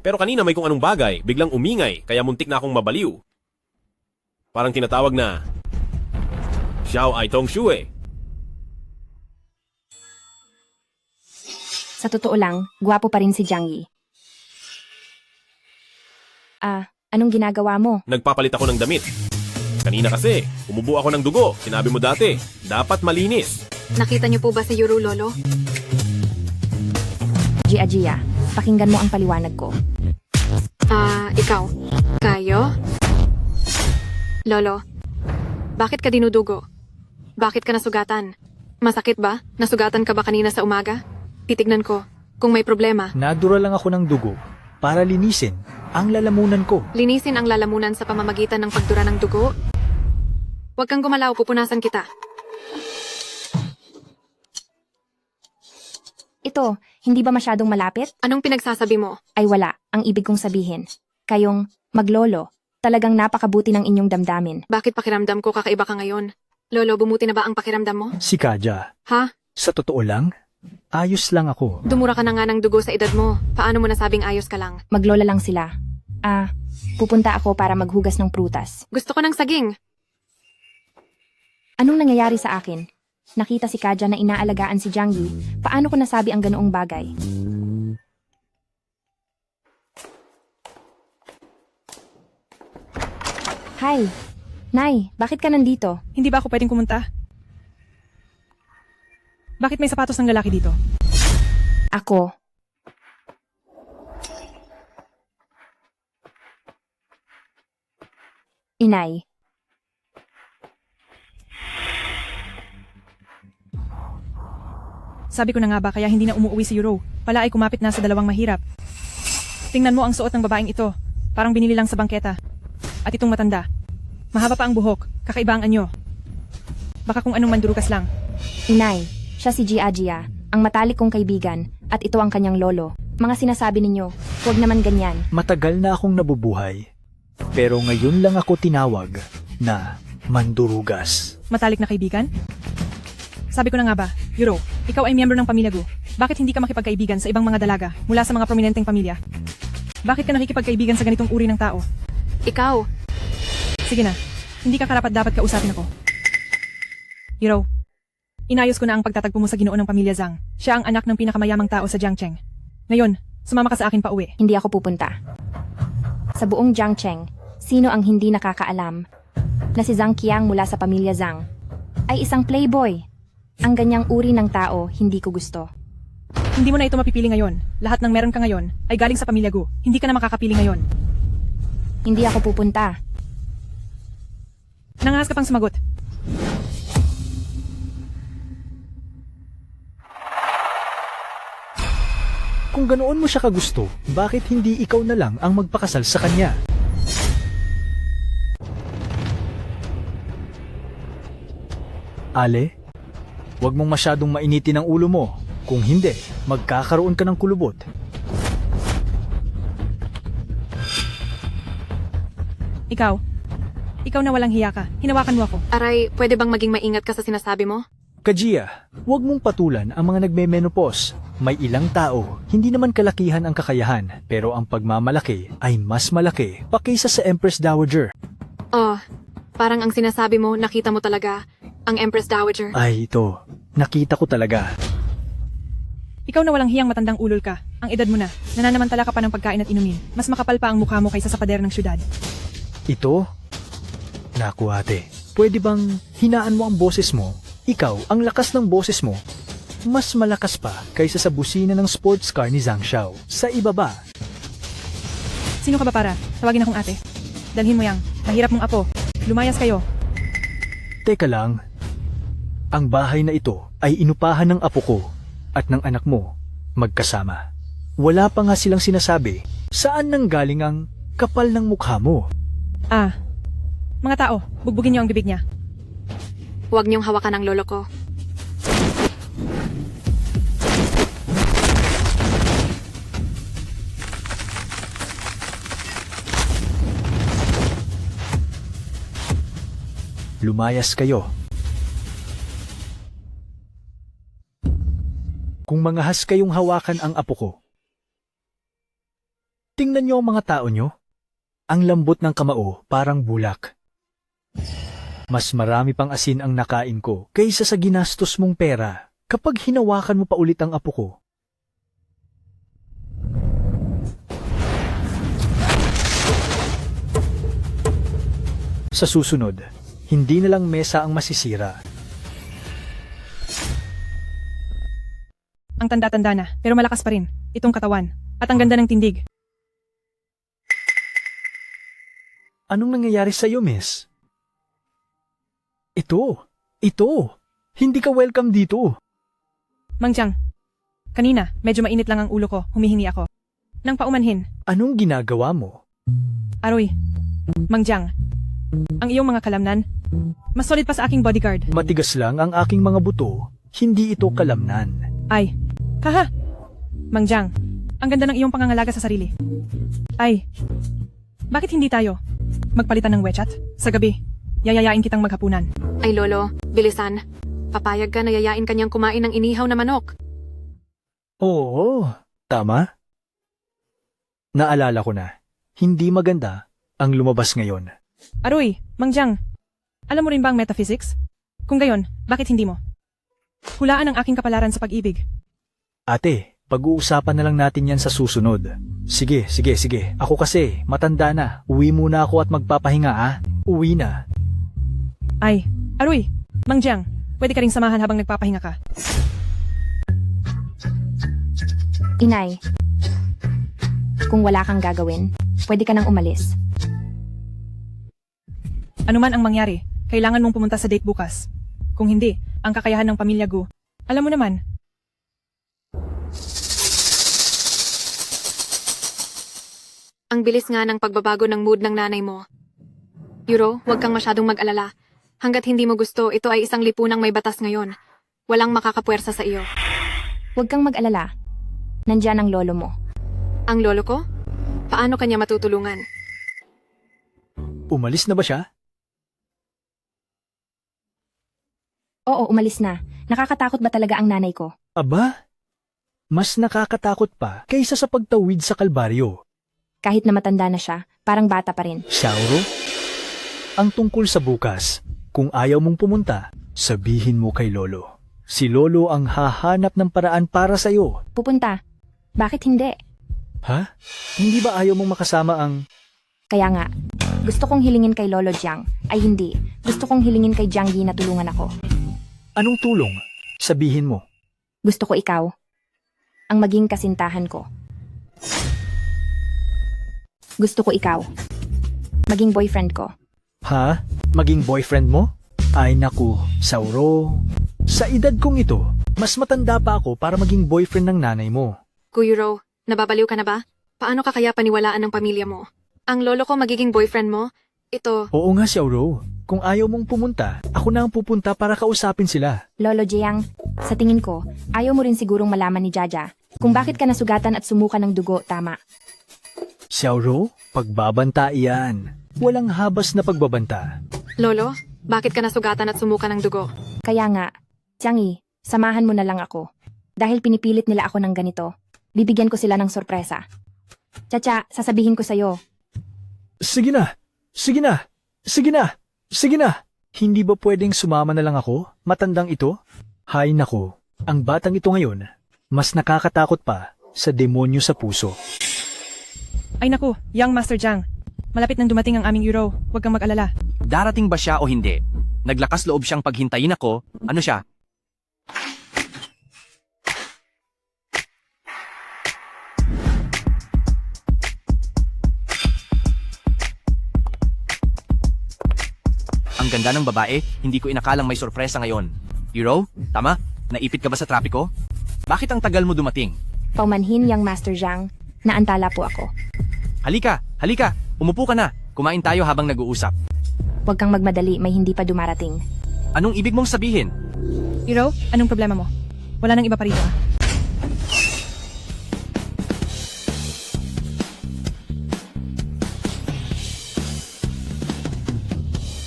Pero kanina may kung anong bagay, biglang umingay, kaya muntik na akong mabaliw. Parang tinatawag na Xiao Ai Tong Shui. Sa totoo lang, gwapo pa rin si Jiang Yi. Anong ginagawa mo? Nagpapalit ako ng damit. Kanina kasi, umubo ako ng dugo. Sinabi mo dati, dapat malinis. Nakita niyo po ba si Yuru, Lolo? Gia, pakinggan mo ang paliwanag ko. Ikaw. Kayo? Lolo, bakit ka dinudugo? Bakit ka nasugatan? Masakit ba? Nasugatan ka ba kanina sa umaga? Titignan ko kung may problema. Nadura lang ako ng dugo para linisin ang lalamunan ko. Linisin ang lalamunan sa pamamagitan ng pagdura ng dugo? Huwag kang gumalaw, pupunasan kita. Ito, Hindi ba masyadong malapit? Anong pinagsasabi mo? Ay wala, ang ibig kong sabihin. Kayong maglolo, talagang napakabuti ng inyong damdamin. Bakit pakiramdam ko kakaiba ka ngayon? Lolo, bumuti na ba ang pakiramdam mo? Si Kaja, Ha? sa totoo lang, ayos lang ako. Dumura ka na nga ng dugo sa edad mo. Paano mo nasabing ayos ka lang? Maglola lang sila. Pupunta ako para maghugas ng prutas. Gusto ko ng saging. Anong nangyayari sa akin? Nakita si Kaja na inaalagaan si Jiang Yi. Paano ko nasabi ang ganoong bagay? Hi. Nay, bakit ka nandito? Hindi ba ako pwedeng kumunta? Bakit may sapatos ng lalaki dito? Ako. Inay. Sabi ko na nga ba kaya hindi na umuwi si Euro. Pala ay kumapit na sa dalawang mahirap. Tingnan mo ang suot ng babaeng ito. Parang binili lang sa bangketa. At itong matanda. Mahaba pa ang buhok. Kakaiba ang anyo. Baka kung anong mandurukas lang. Inay, siya si Gia, ang matalik kong kaibigan, at ito ang kanyang lolo. Mga sinasabi ninyo, huwag naman ganyan. Matagal na akong nabubuhay, pero ngayon lang ako tinawag na mandurugas. Matalik na kaibigan? Sabi ko na nga ba, Euro, ikaw ay miyembro ng pamilya Gu. Bakit hindi ka makipagkaibigan sa ibang mga dalaga mula sa mga prominenteng pamilya? Bakit ka nakikipagkaibigan sa ganitong uri ng tao? Ikaw. Sige na, hindi ka karapat-dapat kausapin ako. Euro, inayos ko na ang pagtatagpo mo sa ginoo ng pamilya Zhang. Siya ang anak ng pinakamayamang tao sa Jiangcheng. Ngayon, sumama ka sa akin pa uwi. Hindi ako pupunta. Sa buong Jiangcheng, sino ang hindi nakakaalam na si Zhang Qiang mula sa pamilya Zhang ay isang playboy? Ang ganyang uri ng tao, hindi ko gusto. Hindi mo na ito mapipili ngayon. Lahat ng meron ka ngayon ay galing sa pamilya Gu. Hindi ka na makakapili ngayon. Hindi ako pupunta. Nangas ka pang sumagot. Kung ganoon mo siya kagusto, bakit hindi ikaw na lang ang magpakasal sa kanya? Ale, huwag mong masyadong mainitin ang ulo mo. Kung hindi, magkakaroon ka ng kulubot. Ikaw na walang hiya ka. Hinawakan mo ako. Aray, pwede bang maging maingat ka sa sinasabi mo? Kajia, huwag mong patulan ang mga nagme-menopause. May ilang tao, hindi naman kalakihan ang kakayahan, pero ang pagmamalaki ay mas malaki pa kaysa sa Empress Dowager. Oh, parang ang sinasabi mo, nakita mo talaga ang Empress Dowager. Ay, ito. Nakita ko talaga. Ikaw na walang hiyang matandang ulol ka. Ang edad mo na. Nananamantala ka pa ng pagkain at inumin. Mas makapal pa ang mukha mo kaysa sa pader ng syudad. Ito? Naku ate, pwede bang hinaan mo ang boses mo? Ikaw, ang lakas ng boses mo, mas malakas pa kaysa sa busina ng sports car ni Zhang Xiao. Sa ibaba. Sino ka ba para? Tawagin akong ate. Dalhin mo yang. Mahirap mong apo. Lumayas kayo. Teka lang. Ang bahay na ito ay inupahan ng apo ko at ng anak mo magkasama. Wala pa nga silang sinasabi saan nanggaling ang kapal ng mukha mo. Mga tao, bugbugin niyo ang bibig niya. Huwag niyong hawakan ang lolo ko. Lumayas kayo. Kung mangahas kayong hawakan ang apo ko, tingnan niyo ang mga tao niyo. Ang lambot ng kamao parang bulak. Mas marami pang asin ang nakain ko kaysa sa ginastos mong pera kapag hinawakan mo pa ulit ang apo ko. Sa susunod, hindi na lang mesa ang masisira. Ang tanda-tanda na, pero malakas pa rin. Itong katawan. At ang ganda ng tindig. Anong nangyayari sa'yo, miss? Ito. Hindi ka welcome dito. Mang Jiang, kanina, medyo mainit lang ang ulo ko, humihingi ako. Nang paumanhin. Anong ginagawa mo? Aroy, Mang Jiang, ang iyong mga kalamnan, mas solid pa sa aking bodyguard. Matigas lang ang aking mga buto, hindi ito kalamnan. Ay, haha, Mang Jiang, ang ganda ng iyong pangangalaga sa sarili. Ay, bakit hindi tayo magpalitan ng wechat? Sa gabi, yayayain kitang maghapunan. Ay lolo, bilisan. Papayag ka na yayain kanyang kumain ng inihaw na manok. Oo, tama. Naalala ko na, hindi maganda ang lumabas ngayon. Aroy, Mang Jiang, alam mo rin ba ang metaphysics? Kung gayon, bakit hindi mo? Hulaan ang aking kapalaran sa pag-ibig. Ate, pag-uusapan na lang natin yan sa susunod. Sige. Ako kasi, matanda na. Uwi muna ako at magpapahinga Uwi na. Ay, Aroy, Mang Jiang, pwede ka rin samahan habang nagpapahinga ka. Inay, kung wala kang gagawin, pwede ka nang umalis. Ano man ang mangyari, kailangan mong pumunta sa date bukas. Kung hindi, ang kakayahan ng pamilya Gu, alam mo naman. Ang bilis nga ng pagbabago ng mood ng nanay mo. Euro, huwag kang masyadong mag-alala. Hanggat hindi mo gusto, ito ay isang lipunang may batas ngayon. Walang makakapuwersa sa iyo. Huwag kang mag-alala. Nandyan ang lolo mo. Ang lolo ko? Paano kanya matutulungan? Umalis na ba siya? Oo, umalis na. Nakakatakot ba talaga ang nanay ko? Aba, mas nakakatakot pa kaysa sa pagtawid sa kalbaryo. Kahit na matanda na siya, parang bata pa rin. Shauro, ang tungkol sa bukas, kung ayaw mong pumunta, sabihin mo kay Lolo. Si Lolo ang hahanap ng paraan para sa'yo. Pupunta. Bakit hindi? Ha? Hindi ba ayaw mong makasama ang... Kaya nga, gusto kong hilingin kay Lolo Jiang. Ay hindi, gusto kong hilingin kay Jiang Yi na tulungan ako. Anong tulong? Sabihin mo. Gusto ko ikaw. Ang maging kasintahan ko. Gusto ko ikaw. Maging boyfriend ko. Ha? Maging boyfriend mo? Ay naku, Sauro. Sa edad kong ito, mas matanda pa ako para maging boyfriend ng nanay mo. Kuyuro, nababaliw ka na ba? Paano ka kaya paniwalaan ng pamilya mo? Ang lolo ko magiging boyfriend mo? Ito... Oo nga, Sauro. Kung ayaw mong pumunta, ako na ang pupunta para kausapin sila. Lolo Jiang, sa tingin ko, ayaw mo rin sigurong malaman ni Jaja kung bakit ka nasugatan at sumuka ng dugo, tama. Sauro, pagbabanta iyan. Walang habas na pagbabanta. Lolo, bakit ka nasugatan at sumuka ng dugo? Kaya nga, Jiang Yi, samahan mo na lang ako. Dahil pinipilit nila ako ng ganito, bibigyan ko sila ng sorpresa. Chacha, sasabihin ko sa'yo. Sige na! Hindi ba pwedeng sumama na lang ako, matandang ito? Hay nako, ang batang ito ngayon, mas nakakatakot pa sa demonyo sa puso. Ay naku, Young Master Jiang. Malapit nang dumating ang aming Euro, huwag kang mag-alala. Darating ba siya o hindi? Naglakas loob siyang paghintayin ako, ano siya? Ang ganda ng babae, hindi ko inakalang may sorpresa ngayon. Euro, tama? Naipit ka ba sa trapiko? Bakit ang tagal mo dumating? Paumanhin, Young Master Jiang, naantala po ako. Halika, umupo ka na. Kumain tayo habang nag-uusap. Huwag kang magmadali, may hindi pa dumarating. Anong ibig mong sabihin? Euro, anong problema mo? Wala nang iba pa rito.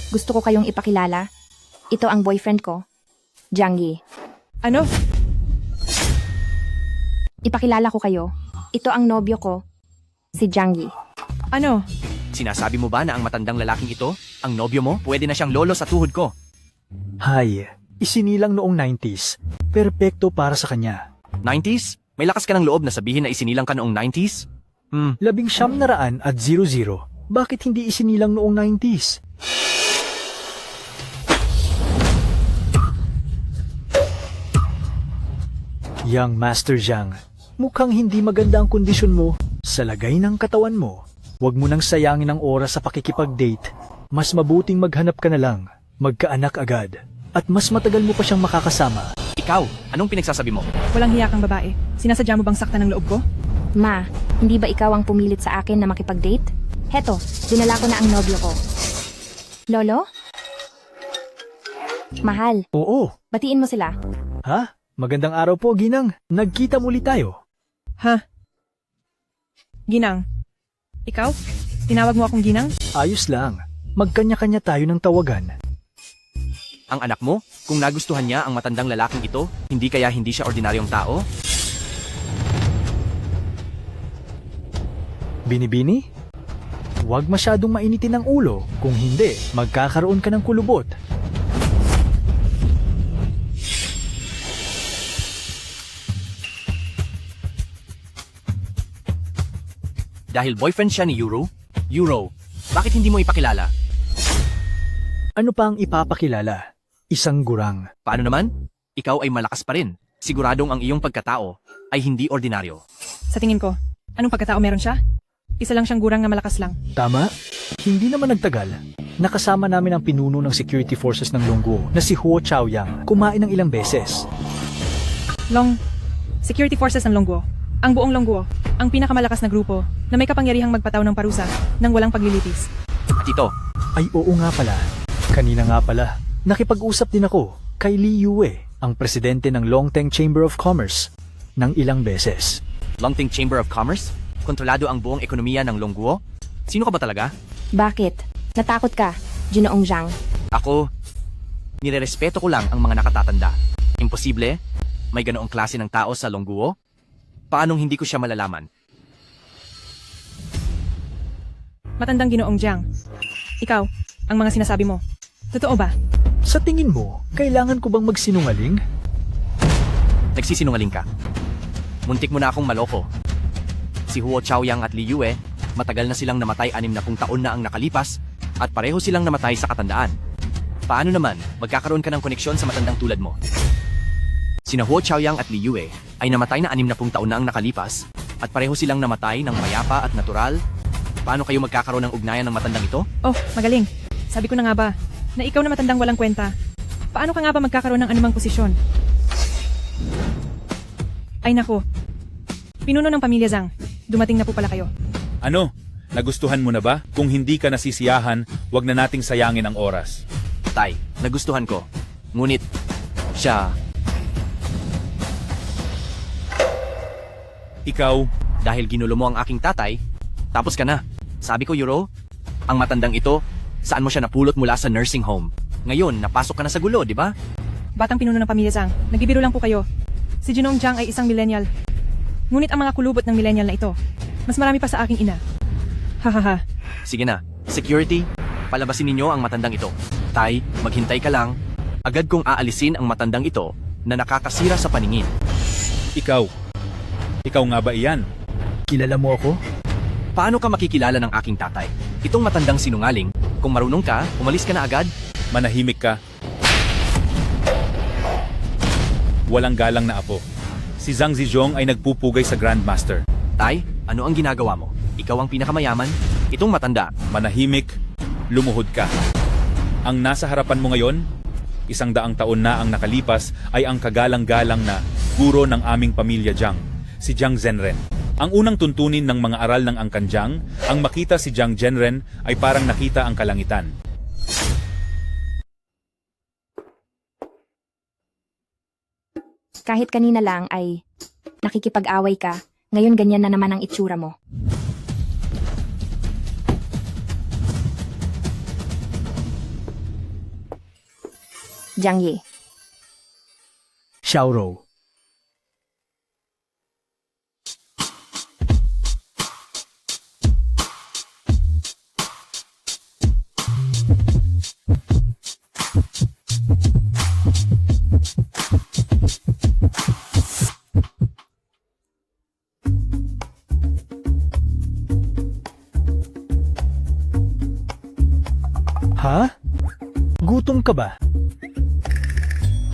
Gusto ko kayong ipakilala. Ito ang boyfriend ko, Jiang Yi. Ano? Ipakilala ko kayo. Ito ang nobyo ko, si Jiang Yi. Ano? Sinasabi mo ba na ang matandang lalaking ito, ang nobyo mo, pwede na siyang lolo sa tuhod ko? Hay, isinilang noong 90s. Perpekto para sa kanya. 90s? May lakas ka ng loob na sabihin na isinilang ka noong 90s? 1900 at 00. Bakit hindi isinilang noong 90s? Young Master Jiang, mukhang hindi maganda ang kondisyon mo. Sa lagay ng katawan mo, huwag mo nang sayangin ang oras sa pakikipag-date. Mas mabuting maghanap ka na lang, magkaanak agad, at mas matagal mo pa siyang makakasama. Ikaw, anong pinagsasabi mo? Walang hiya kang babae. Sinasadya mo bang saktan ng loob ko? Ma, hindi ba ikaw ang pumilit sa akin na makipag-date? Heto, dinala ko na ang nobyo ko. Lolo? Mahal. Oo. Batiin mo sila. Ha? Magandang araw po, Ginang. Nagkita muli tayo. Ha? Ginang. Ikaw? Tinawag mo akong Ginang? Ayos lang. Magkanya-kanya tayo ng tawagan. Ang anak mo? Kung nagustuhan niya ang matandang lalaking ito, hindi kaya hindi siya ordinaryong tao? Binibini? Huwag masyadong mainitin ang ulo. Kung hindi, magkakaroon ka ng kulubot. Dahil boyfriend siya ni Euro? Euro, bakit hindi mo ipakilala? Ano pa ang ipapakilala? Isang gurang. Paano naman? Ikaw ay malakas pa rin. Siguradong ang iyong pagkatao ay hindi ordinaryo. Sa tingin ko, anong pagkatao meron siya? Isa lang siyang gurang na malakas lang. Tama? Hindi naman nagtagal. Nakasama namin ang pinuno ng security forces ng Longguo na si Huo Chaoyang. Kumain ng ilang beses. Security forces ng Longguo. Ang buong Longguo, ang pinakamalakas na grupo na may kapangyarihang magpataw ng parusa nang walang paglilitis. Tito. Ay oo nga pala. Kanina nga pala, nakipag-usap din ako kay Li Yue, ang presidente ng Longteng Chamber of Commerce, ng ilang beses. Longteng Chamber of Commerce? Kontrolado ang buong ekonomiya ng Longguo? Sino ka ba talaga? Bakit? Natakot ka, Ginoong Zhang? Ako, nirerespeto ko lang ang mga nakatatanda. Imposible? May ganoong klase ng tao sa Longguo? Paanong hindi ko siya malalaman? Matandang Ginoong Jiang. Ikaw, ang mga sinasabi mo. Totoo ba? Sa tingin mo, kailangan ko bang magsinungaling? Nagsisinungaling ka. Muntik mo na akong maloko. Si Huo Chaoyang at Li Yue, matagal na silang namatay 60 taon na ang nakalipas at pareho silang namatay sa katandaan. Paano naman magkakaroon ka ng koneksyon sa matandang tulad mo? Sina Huo Chaoyang at Li Yue ay namatay na 60 taon na ang nakalipas at pareho silang namatay ng mayapa at natural. Paano kayo magkakaroon ng ugnayan ng matandang ito? Oh, magaling. Sabi ko na nga ba, na ikaw na matandang walang kwenta. Paano ka nga ba magkakaroon ng anumang posisyon? Ay nako. Pinuno ng pamilya Zhang. Dumating na po pala kayo. Ano? Nagustuhan mo na ba? Kung hindi ka nasisiyahan, wag na nating sayangin ang oras. Tay, nagustuhan ko. Ngunit, siya... Ikaw? Dahil ginulo mo ang aking tatay, tapos ka na. Sabi ko, Euro, ang matandang ito, saan mo siya napulot mula sa nursing home? Ngayon, napasok ka na sa gulo, di ba? Batang pinuno ng pamilya Zhang. Nagbibiro lang po kayo. Si Ginoong Jiang ay isang millennial. Ngunit ang mga kulubot ng millennial na ito, mas marami pa sa aking ina. Hahaha. Sige na, security, palabasin ninyo ang matandang ito. Tay, maghintay ka lang. Agad kong aalisin ang matandang ito na nakakasira sa paningin. Ikaw nga ba iyan? Kilala mo ako? Paano ka makikilala ng aking tatay? Itong matandang sinungaling, kung marunong ka, umalis ka na agad. Manahimik ka. Walang galang na apo. Si Zhang Zizhong ay nagpupugay sa Grandmaster. Tay, ano ang ginagawa mo? Ikaw ang pinakamayaman? Itong matanda. Manahimik, lumuhod ka. Ang nasa harapan mo ngayon, 100 taon na ang nakalipas ay ang kagalang-galang na guro ng aming pamilya Jiang, si Jiang Zhenren. Ang unang tuntunin ng mga aral ng Angkan Jiang, ang makita si Jiang Zhenren ay parang nakita ang kalangitan. Kahit kanina lang ay nakikipag-away ka, ngayon ganyan na naman ang itsura mo. Jiang Yi. Xiaorou. Ha? Gutom ka ba?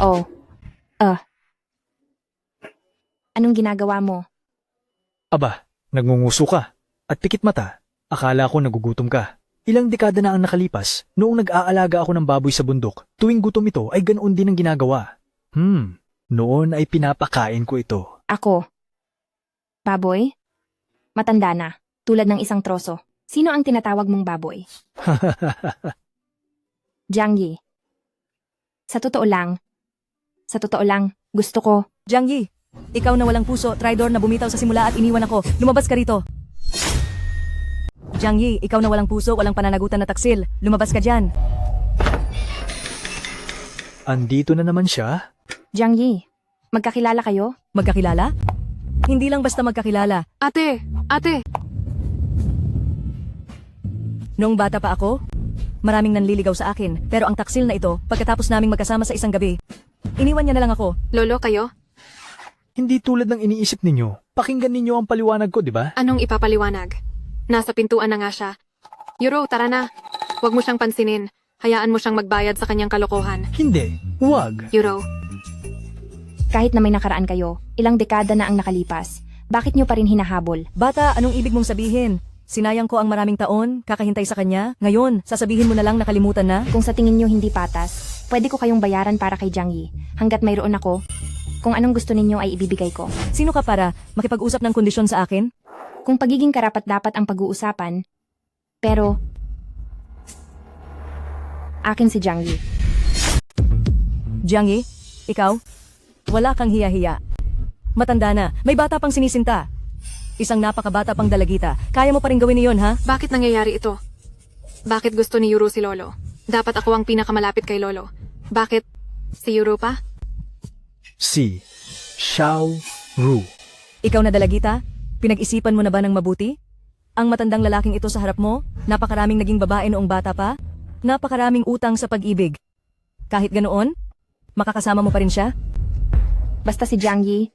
Oh. Anong ginagawa mo? Aba, nagngunguso ka. At pikit mata. Akala ko nagugutom ka. Ilang dekada na ang nakalipas, noong nag-aalaga ako ng baboy sa bundok, tuwing gutom ito ay ganoon din ang ginagawa. Noon ay pinapakain ko ito. Ako. Baboy? Matanda na, tulad ng isang troso. Sino ang tinatawag mong baboy? Jiang Yi. Sa totoo lang, gusto ko. Jiang Yi, Ikaw na walang puso, traidor na bumitaw sa simula at iniwan ako. Lumabas ka rito. Jiang Yi, ikaw na walang puso, walang pananagutan na taksil. Lumabas ka dyan. Andito na naman siya? Jiang Yi, magkakilala kayo? Magkakilala? Hindi lang basta magkakilala. Ate! Noong bata pa ako, maraming nanliligaw sa akin. Pero ang taksil na ito, pagkatapos naming magkasama sa isang gabi, iniwan niya na lang ako. Lolo, kayo? Hindi tulad ng iniisip ninyo. Pakinggan ninyo ang paliwanag ko, di ba? Anong ipapaliwanag? Nasa pintuan na nga siya. Yuro, tara na. Huwag mo siyang pansinin. Hayaan mo siyang magbayad sa kanyang kalokohan. Hindi, huwag. Yuro, Kahit na may nakaraan kayo, ilang dekada na ang nakalipas, bakit nyo pa rin hinahabol? Bata, anong ibig mong sabihin? Sinayang ko ang maraming taon, kakahintay sa kanya. Ngayon, sasabihin mo na lang nakalimutan na? Kung sa tingin nyo hindi patas, pwede ko kayong bayaran para kay Jiang Yi. Hanggat mayroon ako, kung anong gusto ninyo ay ibibigay ko. Sino ka para makipag-usap ng kondisyon sa akin? Kung pagiging karapat-dapat ang pag-uusapan, pero akin si Jiang Yi. Jiang Yi, ikaw? Wala kang hiya-hiya. Matanda na, may bata pang sinisinta. Isang napakabata pang dalagita. Kaya mo pa rin gawin iyon, ha? bakit nangyayari ito? Bakit gusto ni Yuro si Lolo? Dapat ako ang pinakamalapit kay Lolo. Bakit si Yuro pa? Si Xiao Ru. Ikaw na dalagita? Pinag-isipan mo na ba ng mabuti? Ang matandang lalaking ito sa harap mo, napakaraming naging babae noong bata pa, napakaraming utang sa pag-ibig. Kahit ganoon, makakasama mo pa rin siya? Basta si Jiang Yi,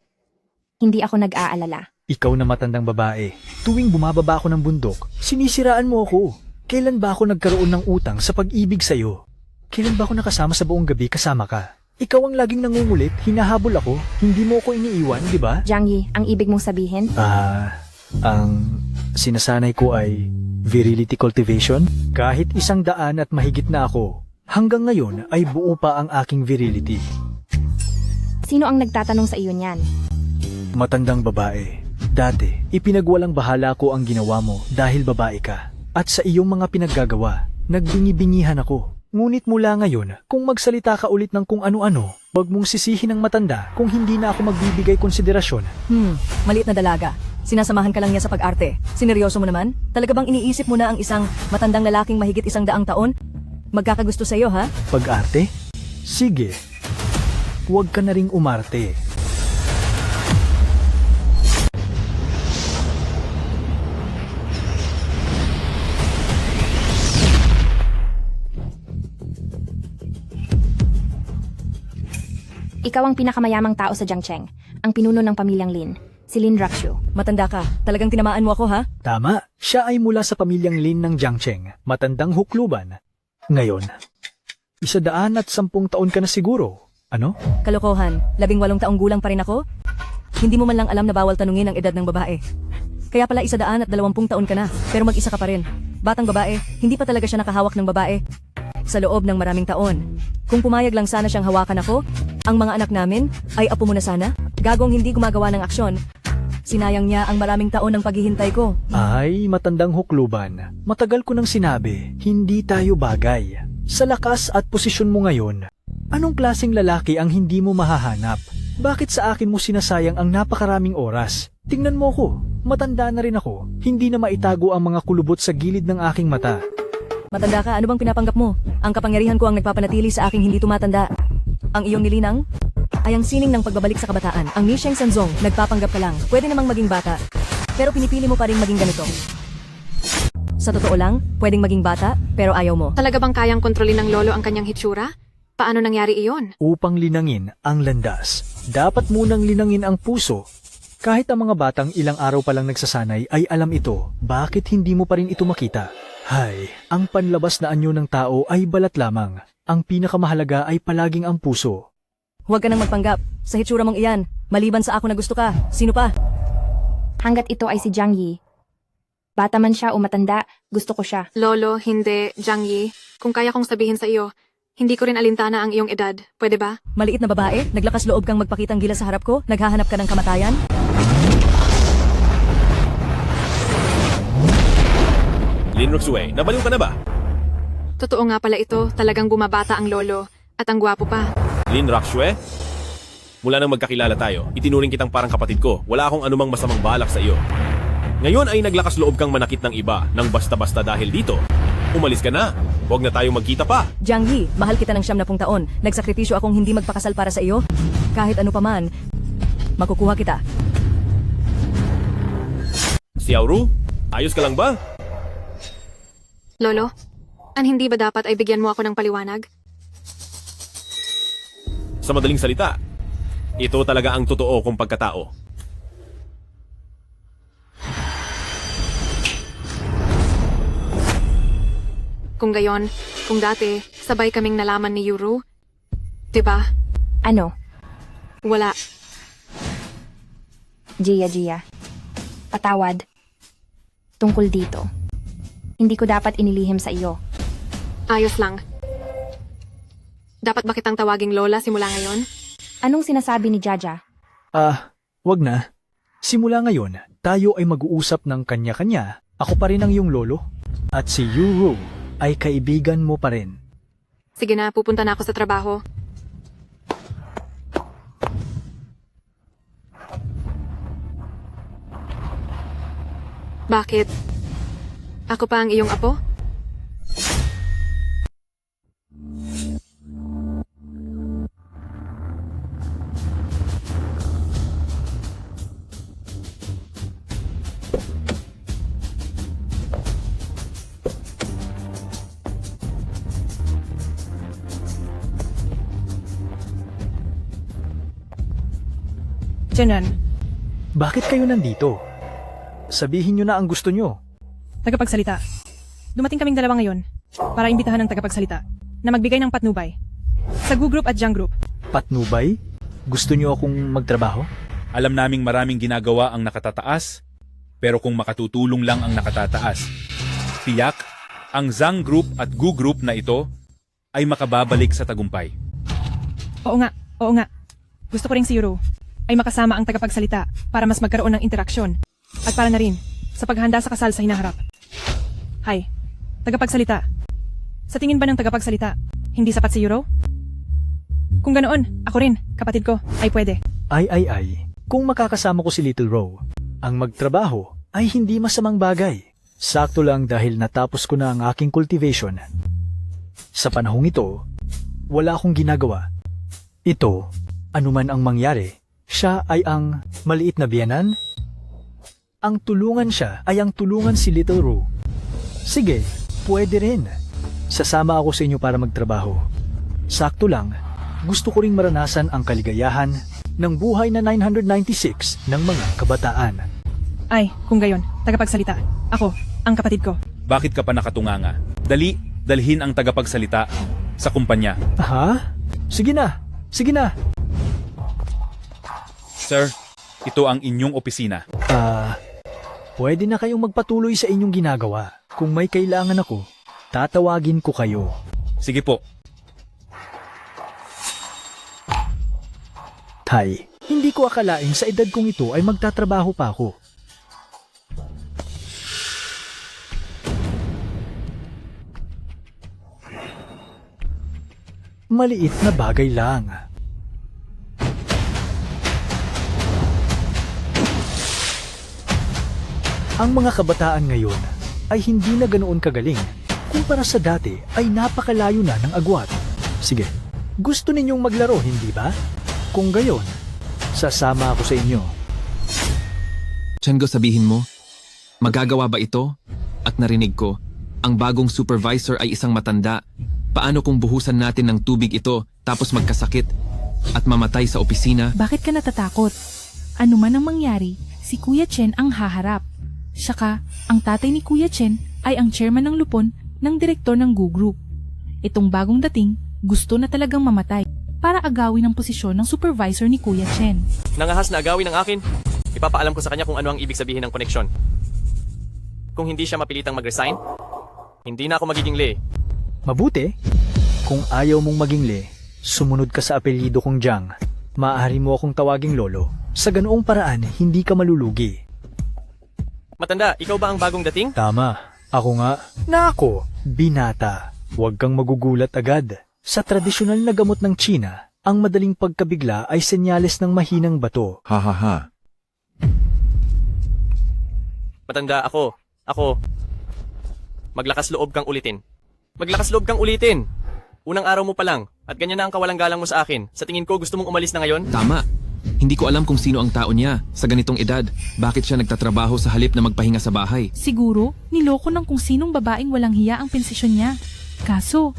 hindi ako nag-aalala. Ikaw na matandang babae. Tuwing bumababa ako ng bundok, sinisiraan mo ako. Kailan ba ako nagkaroon ng utang sa pag-ibig sa'yo? Kailan ba ako nakasama sa buong gabi kasama ka? Ikaw ang laging nangungulit, hinahabol ako, hindi mo ako iniiwan, di ba? Jiang Yi, ang ibig mong sabihin? Ang sinasanay ko ay virility cultivation. Kahit 100 at mahigit na ako, hanggang ngayon ay buo pa ang aking virility. Sino ang nagtatanong sa iyo niyan? Matandang babae. Dati, ipinagwalang bahala ko ang ginawa mo dahil babae ka. At sa iyong mga pinaggagawa, nagbingi-bingihan ako. Ngunit mula ngayon, kung magsalita ka ulit ng kung ano-ano, wag mong sisihin ng matanda kung hindi na ako magbibigay konsiderasyon. Maliit na dalaga. Sinasamahan ka lang niya sa pag-arte. Sineryoso mo naman? Talaga bang iniisip mo na ang isang matandang lalaking mahigit 100 taon? Magkakagusto sa'yo, ha? Pag-arte? Sige. Huwag ka na ring umarte. Ikaw ang pinakamayamang tao sa Jiangcheng, ang pinuno ng pamilyang Lin, si Lin Rakshu. Matanda ka. Talagang tinamaan mo ako, ha? Tama, siya ay mula sa pamilyang Lin ng Jiangcheng, matandang hukluban. Ngayon, 110 taon ka na siguro. Ano? Kalokohan. 18 taong gulang pa rin ako? Hindi mo man lang alam na bawal tanungin ang edad ng babae. Kaya pala 120 taon ka na, pero mag-isa ka pa rin. Batang babae, hindi pa talaga siya nakahawak ng babae. Sa loob ng maraming taon. Kung pumayag lang sana siyang hawakan ako, ang mga anak namin ay apo mo na sana. Gagong hindi gumagawa ng aksyon. Sinayang niya ang maraming taon ng paghihintay ko. Ay, matandang hukluban. Matagal ko nang sinabi, hindi tayo bagay. Sa lakas at posisyon mo ngayon, anong klaseng lalaki ang hindi mo mahahanap? Bakit sa akin mo sinasayang ang napakaraming oras? Tingnan mo ko, matanda na rin ako. Hindi na maitago ang mga kulubot sa gilid ng aking mata. Matanda ka, ano bang pinapanggap mo? Ang kapangyarihan ko ang nagpapanatili sa aking hindi tumatanda. Ang iyong nilinang ay ang sining ng pagbabalik sa kabataan. Ang Ni Sheng Sanzong, nagpapanggap ka lang. Pwede namang maging bata, pero pinipili mo pa rin maging ganito. Sa totoo lang, pwedeng maging bata, pero ayaw mo. Talaga bang kayang kontrolin ng lolo ang kanyang hitsura? Paano nangyari iyon? Upang linangin ang landas, dapat munang linangin ang puso. Kahit ang mga batang ilang araw pa lang nagsasanay ay alam ito, bakit hindi mo pa rin ito makita? Hay, ang panlabas na anyo ng tao ay balat lamang. Ang pinakamahalaga ay palaging ang puso. Huwag ka nang magpanggap. Sa hitsura mong iyan, maliban sa ako na gusto ka, sino pa? Hanggat ito ay si Jiang Yi. Bata man siya o matanda, gusto ko siya. Lolo, hindi, Jiang Yi. Kung kaya kong sabihin sa iyo, hindi ko rin alintana ang iyong edad. Pwede ba? Maliit na babae, naglakas loob kang magpakitang gila sa harap ko, naghahanap ka ng kamatayan? Lin Ruxue, nabaliw ka na ba? Totoo nga pala ito, talagang bumabata ang lolo. At ang gwapo pa. Lin Ruxue? Mula nang magkakilala tayo, itinuring kitang parang kapatid ko. Wala akong anumang masamang balak sa iyo. Ngayon ay naglakas loob kang manakit ng iba nang basta-basta dahil dito. Umalis ka na. Huwag na tayong magkita pa. Jiang Yi, mahal kita ng 70 taon. Nagsakripisyo akong hindi magpakasal para sa iyo. Kahit ano paman, makukuha kita. Xiaoru, ayos ka lang ba? Lolo, hindi ba dapat ay bigyan mo ako ng paliwanag? Sa madaling salita, ito talaga ang totoo kong pagkatao. Kung gayon, kung dati, sabay kaming nalaman ni Yuru, diba? Ano? Wala. Gia. Patawad. Tungkol dito. Hindi ko dapat inilihim sa iyo. Ayos lang. Dapat ba kitang tawaging Lola simula ngayon? Anong sinasabi ni Jaja? Wag na. Simula ngayon, tayo ay mag-uusap ng kanya-kanya. Ako pa rin ang iyong lolo. At si Yuru ay kaibigan mo pa rin. Sige na, pupunta na ako sa trabaho. Bakit? Ako pa ang iyong apo? Jenan, Bakit kayo nandito? Sabihin nyo na ang gusto nyo. tagapagsalita. Dumating kaming dalawa ngayon para imbitahan ng tagapagsalita na magbigay ng patnubay sa Gu Group at Jiang Group. Patnubay? Gusto nyo akong magtrabaho? Alam naming maraming ginagawa ang nakatataas, pero kung makatutulong lang ang nakatataas, tiyak, ang Zhang Group at Gu Group na ito ay makababalik sa tagumpay. Oo nga. Gusto ko rin si Yuro ay makasama ang tagapagsalita para mas magkaroon ng interaksyon at para na rin sa paghahanda sa kasal sa hinaharap. Hay, tagapagsalita. Sa tingin ba ng tagapagsalita, hindi sapat si Yuro? Kung ganoon, ako rin, kapatid ko, ay pwede. Ay. Kung makakasama ko si Little Row, ang magtrabaho ay hindi masamang bagay. Sakto lang dahil natapos ko na ang aking cultivation. Sa panahong ito, wala akong ginagawa. Ito, anuman ang mangyari, siya ay ang maliit na biyanan. Ang tulungan siya ay ang tulungan si Little Row. Sige, pwede rin. Sasama ako sa inyo para magtrabaho. Sakto lang, gusto ko ring maranasan ang kaligayahan ng buhay na 996 ng mga kabataan. Ay, kung gayon, tagapagsalita. Ako, ang kapatid ko. Bakit ka pa nakatunganga? Dalhin ang tagapagsalita sa kumpanya. Ha? Sige na. Sir, ito ang inyong opisina. Pwede na kayong magpatuloy sa inyong ginagawa. Kung may kailangan ako, tatawagin ko kayo. Sige po. Tay, hindi ko akalaing sa edad kong ito ay magtatrabaho pa ako. Maliit na bagay lang. Ang mga kabataan ngayon ay hindi na ganoon kagaling. Kumpara sa dati ay napakalayo na ng agwat. Sige, gusto ninyong maglaro, hindi ba? Kung gayon, sasama ako sa inyo. Chango, sabihin mo, magagawa ba ito? At narinig ko, ang bagong supervisor ay isang matanda. Paano kung buhusan natin ng tubig ito tapos magkasakit at mamatay sa opisina? Bakit ka natatakot? Ano man ang mangyari, si Kuya Chen ang haharap. Saka, ang tatay ni Kuya Chen ay ang chairman ng lupon ng direktor ng Gu Group. Itong bagong dating, gusto na talagang mamatay para agawin ang posisyon ng supervisor ni Kuya Chen. Nangahas na agawin ng akin, ipapaalam ko sa kanya kung ano ang ibig sabihin ng koneksyon. Kung hindi siya mapilitang mag-resign, hindi na ako magiging Lee. Mabuti. Kung ayaw mong maging Lee, sumunod ka sa apelyido kong Jiang. Maaari mo akong tawaging Lolo. Sa ganoong paraan, hindi ka malulugi. Matanda, ikaw ba ang bagong dating? Tama. Ako nga. Nako, binata. Huwag kang magugulat agad. Sa tradisyonal na gamot ng China, Ang madaling pagkabigla ay senyales ng mahinang bato. Ha ha ha. Matanda, ako. Maglakas loob kang ulitin. Maglakas loob kang ulitin! Unang araw mo pa lang, at ganyan na ang kawalang galang mo sa akin. Sa tingin ko, gusto mong umalis na ngayon? Tama. Hindi ko alam kung sino ang tao niya sa ganitong edad. Bakit siya nagtatrabaho sa halip na magpahinga sa bahay? Siguro, niloko ng kung sinong babaeng walang hiya ang pensisyon niya. Kaso,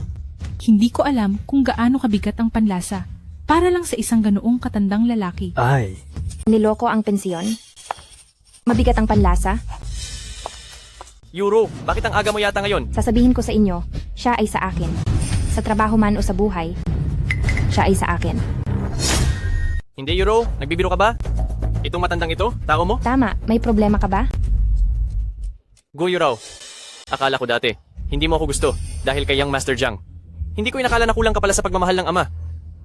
hindi ko alam kung gaano kabigat ang panlasa para lang sa isang ganoong katandang lalaki. Ay. Niloko ang pensyon? Mabigat ang panlasa? Euro, bakit ang aga mo yata ngayon? Sasabihin ko sa inyo, siya ay sa akin. Sa trabaho man o sa buhay, siya ay sa akin. Hindi, Euro. Nagbibiro ka ba? Itong matandang ito, tao mo? Tama, may problema ka ba? Guyo raw. Akala ko dati, hindi mo ako gusto dahil kay Young Master Jiang. Hindi ko inakala na kulang ka pala sa pagmamahal ng ama.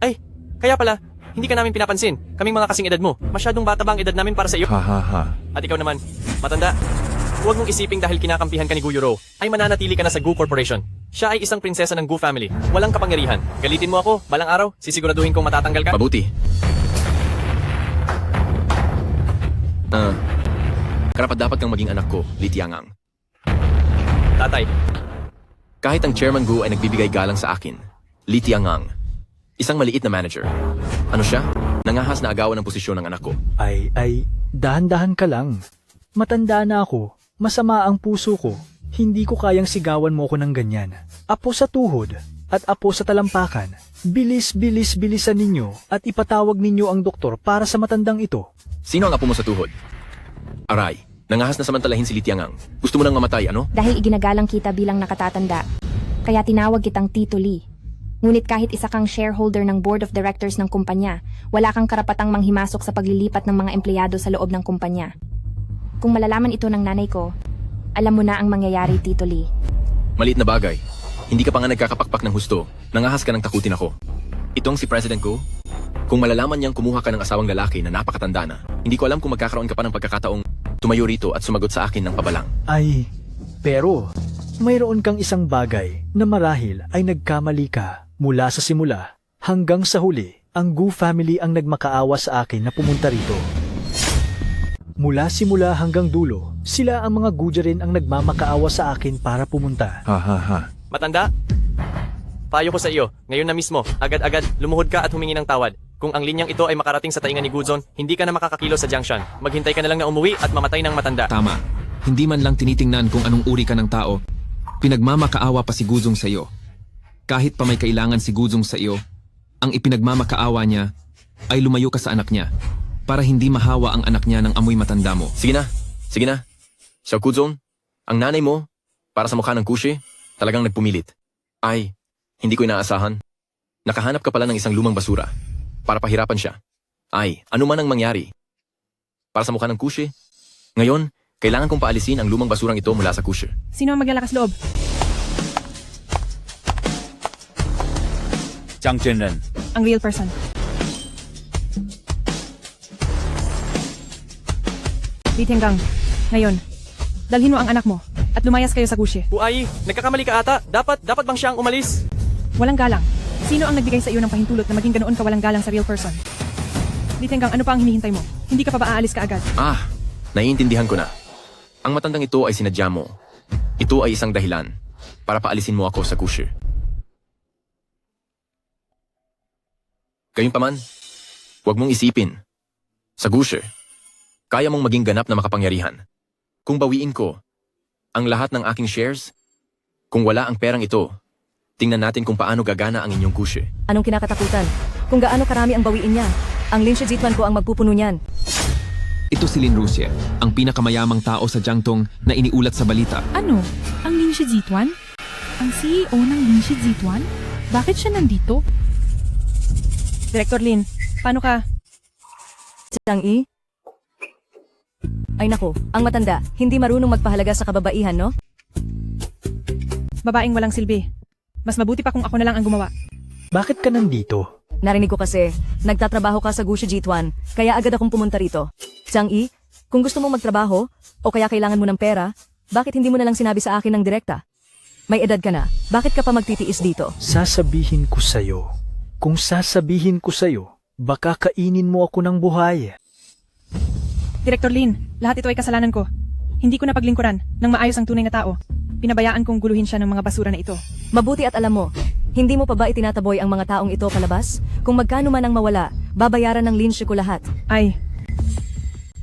Ay, kaya pala, hindi ka namin pinapansin. Kaming mga kasing edad mo. Masyadong bata ba ang edad namin para sa iyo? Ha ha ha. At ikaw naman, matanda. Huwag mong isiping dahil kinakampihan ka ni Guyo Row, ay mananatili ka na sa Gu Corporation. Siya ay isang prinsesa ng Gu family. Walang kapangyarihan. Galitin mo ako, balang araw, sisiguraduhin kong matatanggal ka. Mabuti. Karapat-dapat kang maging anak ko, Li Tiangang. Tatay. Kahit ang Chairman Gu ay nagbibigay galang sa akin, Li Tiangang, isang maliit na manager. Ano siya? Nangahas na agawan ng posisyon ng anak ko. Ay, dahan-dahan ka lang. Matanda na ako, masama ang puso ko. Hindi ko kayang sigawan mo ko ng ganyan. Apo sa tuhod at apo sa talampakan. Bilisan ninyo at ipatawag ninyo ang doktor para sa matandang ito. Sino ang apo mo sa tuhod? Aray, nangahas na samantalahin si Li Tiangang. Gusto mo nang mamatay, ano? Dahil iginagalang kita bilang nakatatanda, kaya tinawag kitang Tito Lee. Ngunit kahit isa kang shareholder ng board of directors ng kumpanya, wala kang karapatang manghimasok sa paglilipat ng mga empleyado sa loob ng kumpanya. Kung malalaman ito ng nanay ko, alam mo na ang mangyayari, Tito Lee. Maliit na bagay. Hindi ka pa nga nagkakapakpak ng husto. Nangahas ka ng takutin ako. Itong si President ko, kung malalaman niyang kumuha ka ng asawang lalaki na napakatanda na, hindi ko alam kung magkakaroon ka pa ng pagkakataong tumayo rito at sumagot sa akin ng pabalang. Ay, pero mayroon kang isang bagay na marahil ay nagkamali ka. Mula sa simula hanggang sa huli, ang Gu family ang nagmakaawa sa akin na pumunta rito. Mula simula hanggang dulo, sila ang mga Gujarin ang nagmamakaawa sa akin para pumunta. Ha ha ha. Matanda, payo ko sa iyo, ngayon na mismo, agad-agad, lumuhod ka at humingi ng tawad. Kung ang linyang ito ay makarating sa tainga ni Guzon, hindi ka na makakakilo sa Jiangshan. Maghintay ka na lang na umuwi at mamatay ng matanda. Tama. Hindi man lang tinitingnan kung anong uri ka ng tao, pinagmamakaawa pa si Guzong sa iyo. Kahit pa may kailangan si Guzong sa iyo, ang ipinagmamakaawa niya ay lumayo ka sa anak niya para hindi mahawa ang anak niya ng amoy matanda mo. Sige na. Xiao Guzong, ang nanay mo, para sa mukha ng kushi, talagang nagpumilit. Ay, hindi ko inaasahan. Nakahanap ka pala ng isang lumang basura para pahirapan siya. Ay, ano man ang mangyari. Para sa mukha ng kushi, ngayon, kailangan kong paalisin ang lumang basurang ito mula sa kushi. Sino ang maglalakas loob? Jiang Zhenren. Ang real person. Li Tiangang, ngayon, dalhin mo ang anak mo at lumayas kayo sa Gushi. Uay, nagkakamali ka ata. Dapat bang siya ang umalis? Walang galang. Sino ang nagbigay sa iyo ng pahintulot na maging ganoon ka walang galang sa real person? Li Tiangang, ano pa ang hinihintay mo? Hindi ka pa ba aalis ka agad? Naiintindihan ko na. Ang matandang ito ay sinadya mo. Ito ay isang dahilan para paalisin mo ako sa kushi. Gayunpaman, huwag mong isipin. Sa Gushi, kaya mong maging ganap na makapangyarihan. Kung bawiin ko ang lahat ng aking shares, kung wala ang perang ito, tingnan natin kung paano gagana ang inyong Gushi. Anong kinakatakutan? Kung gaano karami ang bawiin niya, ang Lin Shizituan ko ang magpupuno niyan. Ito si Lin Rusia, ang pinakamayamang tao sa Jiangtong na iniulat sa balita. Ano? Ang Lin Shizituan? Ang CEO ng Lin Shizituan? Bakit siya nandito? Director Lin, paano ka? Jiang Yi? Ay nako, ang matanda, hindi marunong magpahalaga sa kababaihan, no? Babaeng walang silbi. Mas mabuti pa kung ako na lang ang gumawa. Bakit ka nandito? Narinig ko kasi, nagtatrabaho ka sa Gushi Jituan, kaya agad akong pumunta rito. Jiang Yi, kung gusto mong magtrabaho, o kaya kailangan mo ng pera, bakit hindi mo na lang sinabi sa akin ng direkta? May edad ka na, bakit ka pa magtitiis dito? Sasabihin ko sa'yo, Kung sasabihin ko sa'yo, baka kainin mo ako ng buhay. Director Lin, lahat ito ay kasalanan ko. Hindi ko napaglingkuran ng maayos ang tunay na tao. Pinabayaan kong guluhin siya ng mga basura na ito. Mabuti at alam mo, hindi mo pa ba itinataboy ang mga taong ito palabas? Kung magkano man ang mawala, babayaran ng Lin ko lahat. Ay,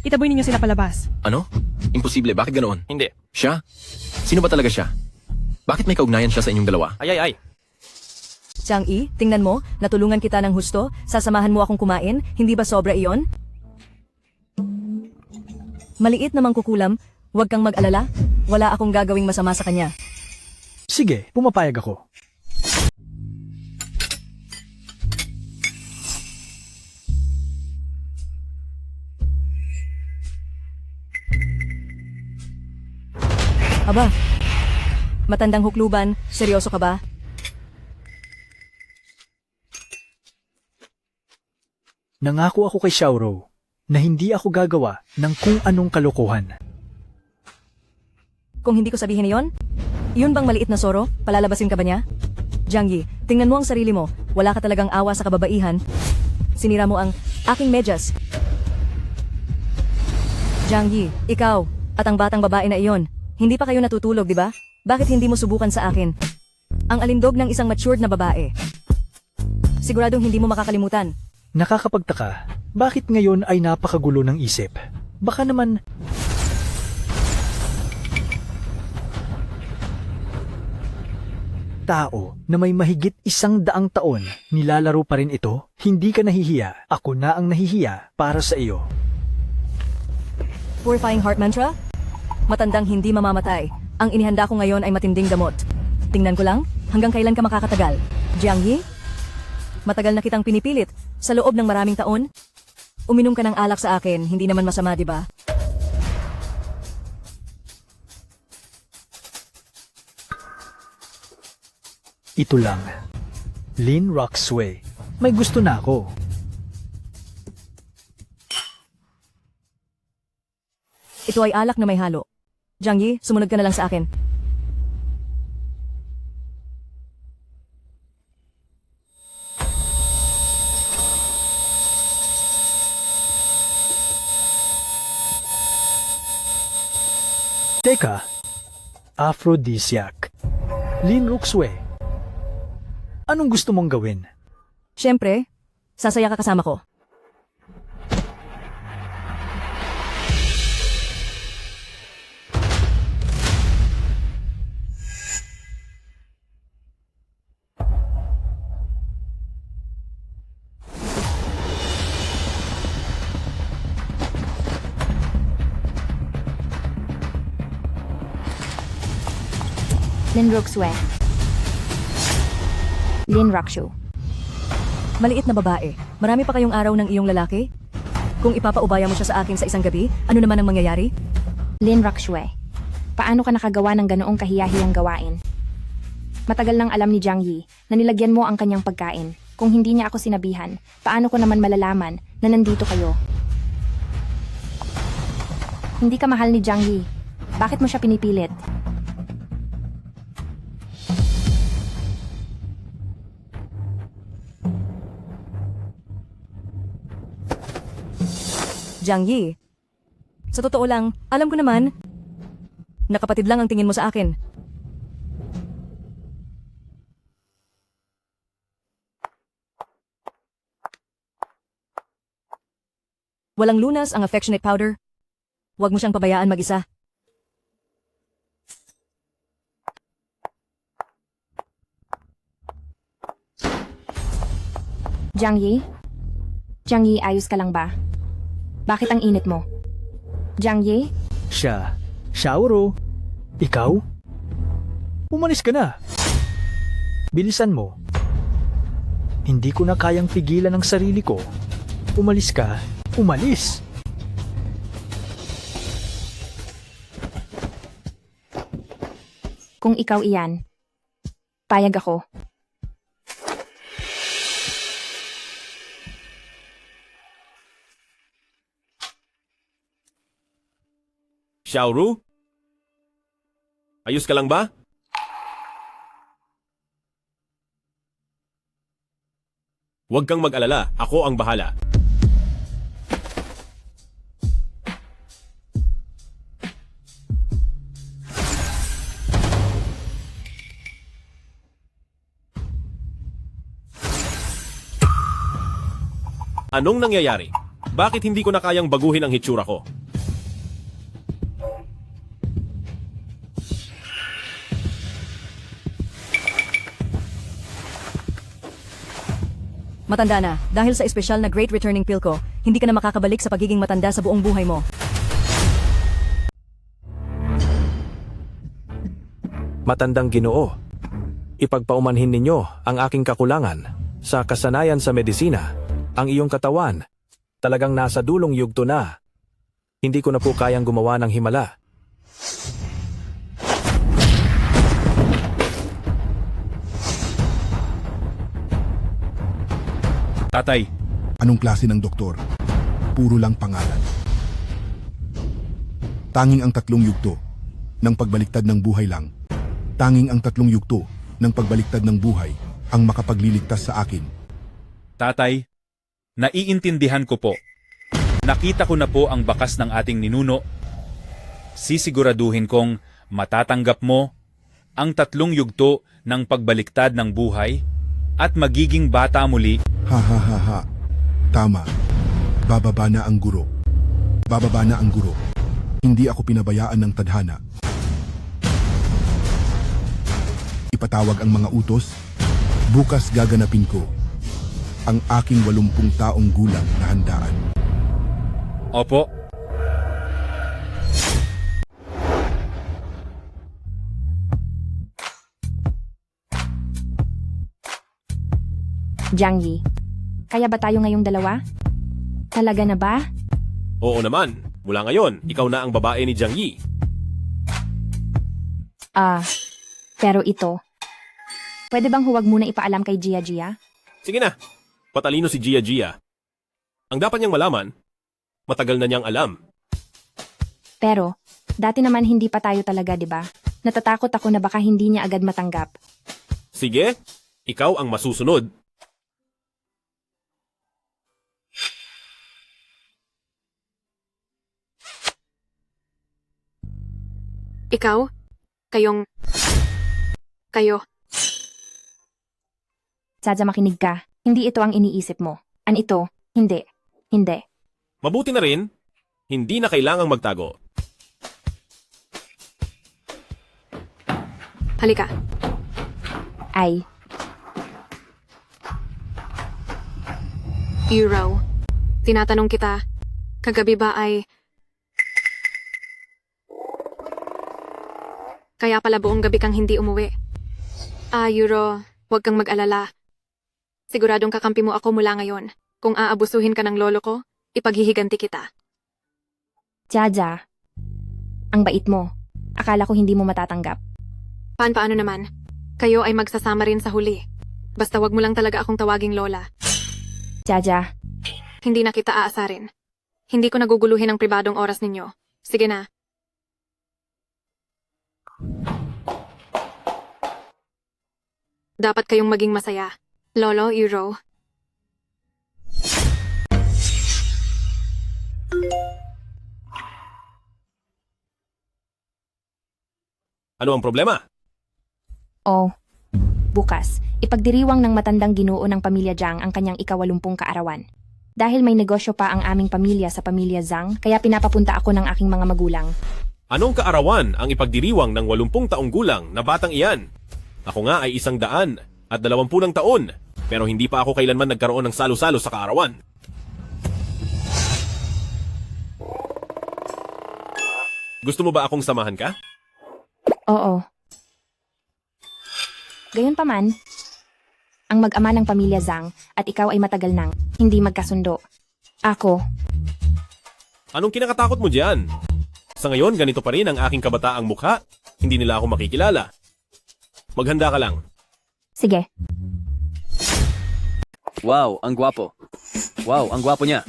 itaboy ninyo sila palabas. Ano? Imposible, bakit ganoon? Hindi. Siya? Sino ba talaga siya? Bakit may kaugnayan siya sa inyong dalawa? Ay. Chang-i, tingnan mo, natulungan kita ng husto, sasamahan mo akong kumain, hindi ba sobra iyon? Maliit namang kukulam, huwag kang mag-alala, wala akong gagawing masama sa kanya. Sige, pumapayag ako. Aba, matandang hukluban, seryoso ka ba? Nangako ako kay Xiaoro na hindi ako gagawa ng kung anong kalokohan. Kung hindi ko sabihin iyon, iyon bang maliit na soro? Palalabasin ka ba niya? Jiang Yi, tingnan mo ang sarili mo, wala ka talagang awa sa kababaihan. Sinira mo ang aking medyas. Jiang Yi, ikaw, at ang batang babae na iyon, hindi pa kayo natutulog, di ba? Bakit hindi mo subukan sa akin? Ang alindog ng isang matured na babae. Siguradong hindi mo makakalimutan. Nakakapagtaka, bakit ngayon ay napakagulo ng isip? Baka naman... Tao na may mahigit 100 taon, nilalaro pa rin ito? Hindi ka nahihiya, ako na ang nahihiya para sa iyo. Purifying heart mantra? Matandang hindi mamamatay. Ang inihanda ko ngayon ay matinding damot. Tingnan ko lang, hanggang kailan ka makakatagal? Jiang Yi? Matagal na kitang pinipilit. Sa loob ng maraming taon, uminom ka ng alak sa akin, hindi naman masama, di ba? Ito lang. Lin Roxway. May gusto na ako. Ito ay alak na may halo. Jiang Yi, sumunod ka na lang sa akin. Teka, aphrodisiac. Lin Roxway. Anong gusto mong gawin? Siyempre, sasaya ka kasama ko. Lin Roxway. Lin Roxu. Maliit na babae, marami pa kayong araw ng iyong lalaki? Kung ipapaubaya mo siya sa akin sa isang gabi, ano naman ang mangyayari? Lin Roxway. Paano ka nakagawa ng ganoong kahiyahiyang gawain? Matagal nang alam ni Jiang Yi na nilagyan mo ang kanyang pagkain. Kung hindi niya ako sinabihan, paano ko naman malalaman na nandito kayo? Hindi ka mahal ni Jiang Yi. Bakit mo siya pinipilit? Jiang Yi. Sa totoo lang, alam ko naman, nakapatid lang ang tingin mo sa akin. Walang lunas ang affectionate powder. Huwag mo siyang pabayaan mag-isa. Jiang Yi? Jiang Yi, ayos ka lang ba? Bakit ang init mo? Jiang Yi? Siya. Xiaoro. Ikaw? Umalis ka na. Bilisan mo. Hindi ko na kayang pigilan ang sarili ko. Umalis ka. Umalis. Kung ikaw iyan, payag ako. Xiaoru? Ayos ka lang ba? Huwag kang mag-alala, ako ang bahala. Anong nangyayari? Bakit hindi ko na kayang baguhin ang hitsura ko? Matanda na, dahil sa espesyal na Great Returning Pill ko, hindi ka na makakabalik sa pagiging matanda sa buong buhay mo. Matandang Ginoo, ipagpaumanhin ninyo ang aking kakulangan sa kasanayan sa medisina. Ang iyong katawan, talagang nasa dulong yugto na. Hindi ko na po kayang gumawa ng himala. Tatay, Anong klase ng doktor? Puro lang pangalan. Tanging ang tatlong yugto ng pagbaliktad ng buhay lang. Tanging ang tatlong yugto ng pagbaliktad ng buhay ang makapagliligtas sa akin. tatay, naiintindihan ko po. Nakita ko na po ang bakas ng ating ninuno. Sisiguraduhin kong matatanggap mo ang tatlong yugto ng pagbaliktad ng buhay at magiging bata muli. Ha ha ha ha. Tama. Bababa na ang guro. Bababa na ang guro. Hindi ako pinabayaan ng tadhana. Ipatawag ang mga utos. Bukas gaganapin ko ang aking 80 taong gulang na handaan. Opo. Jiang Yi, kaya ba tayo ngayong dalawa? Talaga na ba? Oo naman, mula ngayon, ikaw na ang babae ni Jiang Yi. Pero ito, pwede bang huwag muna ipaalam kay Gia Gia? Sige na, patalino si Gia Gia. Ang dapat niyang malaman, matagal na niyang alam. Pero, dati naman hindi pa tayo talaga, di ba? Natatakot ako na baka hindi niya agad matanggap. Sige, ikaw ang masusunod. Ikaw? Kayo. Sadya makinig ka, hindi ito ang iniisip mo. Ito, hindi. Hindi. Mabuti na rin, hindi na kailangang magtago. Halika. Ay, Euro, tinatanong kita, kagabi ba ay... Kaya pala buong gabi kang hindi umuwi. Euro, huwag kang mag-alala. Siguradong kakampi mo ako mula ngayon. Kung aabusuhin ka ng lolo ko, ipaghihiganti kita. Jaja, ang bait mo. Akala ko hindi mo matatanggap. Paano naman? Kayo ay magsasama rin sa huli. Basta wag mo lang talaga akong tawaging lola. Jaja, Hindi na kita aasarin. Hindi ko naguguluhin ang pribadong oras ninyo. Sige na. Dapat kayong maging masaya. Lolo, Euro. Ano ang problema? bukas, ipagdiriwang ng matandang ginoo ng pamilya Jiang ang kanyang 80 kaarawan. Dahil may negosyo pa ang aming pamilya sa pamilya Zhang, kaya pinapapunta ako ng aking mga magulang. Anong kaarawan ang ipagdiriwang ng 80 taong gulang na batang iyan? Ako nga ay 120 taon, pero hindi pa ako kailanman nagkaroon ng salo-salo sa kaarawan. Gusto mo ba akong samahan ka? Oo. Gayunpaman, ang mag-ama ng pamilya Zhang at ikaw ay matagal nang hindi magkasundo. Ako, Anong kinakatakot mo diyan? Sa ngayon, ganito pa rin ang aking kabataang mukha. Hindi nila ako makikilala. Maghanda ka lang. sige. Wow, ang gwapo. Wow, ang gwapo niya.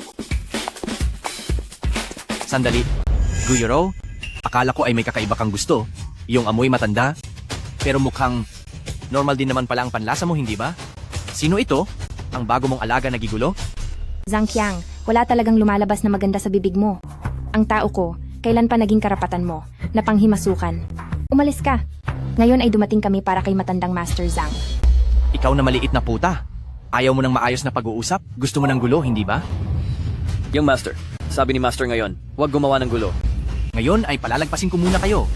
Sandali. Guyuro, akala ko ay may kakaiba kang gusto. Yung amoy matanda. Pero mukhang normal din naman pala ang panlasa mo, hindi ba? Sino ito? Ang bago mong alaga na gigulo? Zhang Qiang, wala talagang lumalabas na maganda sa bibig mo. Ang tao ko, kailan pa naging karapatan mo, na panghimasukan. Umalis ka. Ngayon ay dumating kami para kay matandang Master Zhang. Ikaw na maliit na puta. Ayaw mo ng maayos na pag-uusap? Gusto mo ng gulo, hindi ba? Yung Master, sabi ni Master ngayon, huwag gumawa ng gulo. Ngayon ay palalagpasin ko muna kayo.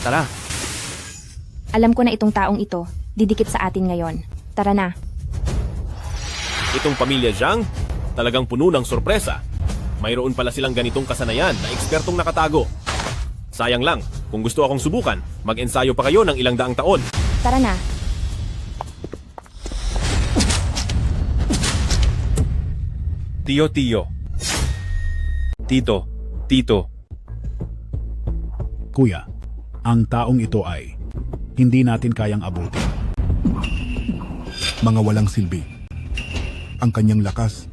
Tara. Alam ko na itong taong ito, didikit sa atin ngayon. Tara na. Itong pamilya Zhang, talagang puno ng sorpresa. Mayroon pala silang ganitong kasanayan na ekspertong nakatago. Sayang lang, kung gusto akong subukan, mag-ensayo pa kayo ng ilang daang taon. Tara na. Tio. Tito. Kuya, ang taong ito ay hindi natin kayang abutin. Mga walang silbi. Ang kanyang lakas,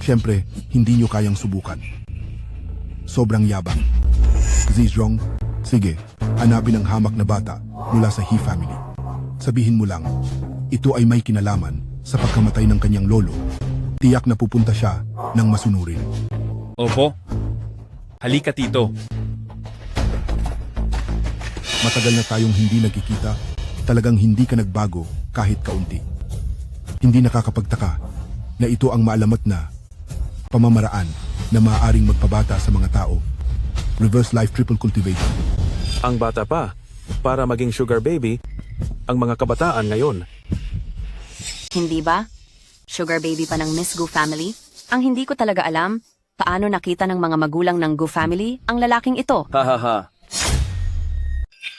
syempre, hindi nyo kayang subukan. Sobrang yabang. Zizrong, sige, hanapin ang hamak na bata mula sa He family. Sabihin mo lang, ito ay may kinalaman sa pagkamatay ng kanyang lolo. Tiyak na pupunta siya ng masunurin. Opo. Halika, Tito. Matagal na tayong hindi nagkikita, talagang hindi ka nagbago kahit kaunti. Hindi nakakapagtaka na ito ang maalamat na pamamaraan na maaaring magpabata sa mga tao. Reverse life triple cultivation. Ang bata pa, para maging sugar baby, ang mga kabataan ngayon. Hindi ba? Sugar baby pa ng Miss Gu family? Ang hindi ko talaga alam, paano nakita ng mga magulang ng Gu family ang lalaking ito? Hahaha.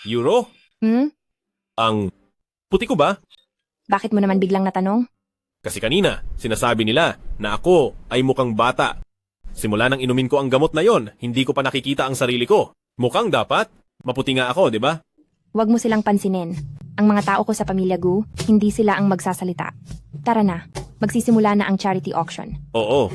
Euro? Ang puti ko ba? Bakit mo naman biglang natanong? Kasi kanina, sinasabi nila na ako ay mukhang bata. Simula nang inumin ko ang gamot na yon, hindi ko pa nakikita ang sarili ko. Mukhang dapat, maputi nga ako, di ba? Huwag mo silang pansinin. Ang mga tao ko sa pamilya Gu, hindi sila ang magsasalita. Tara na, magsisimula na ang charity auction. Oo.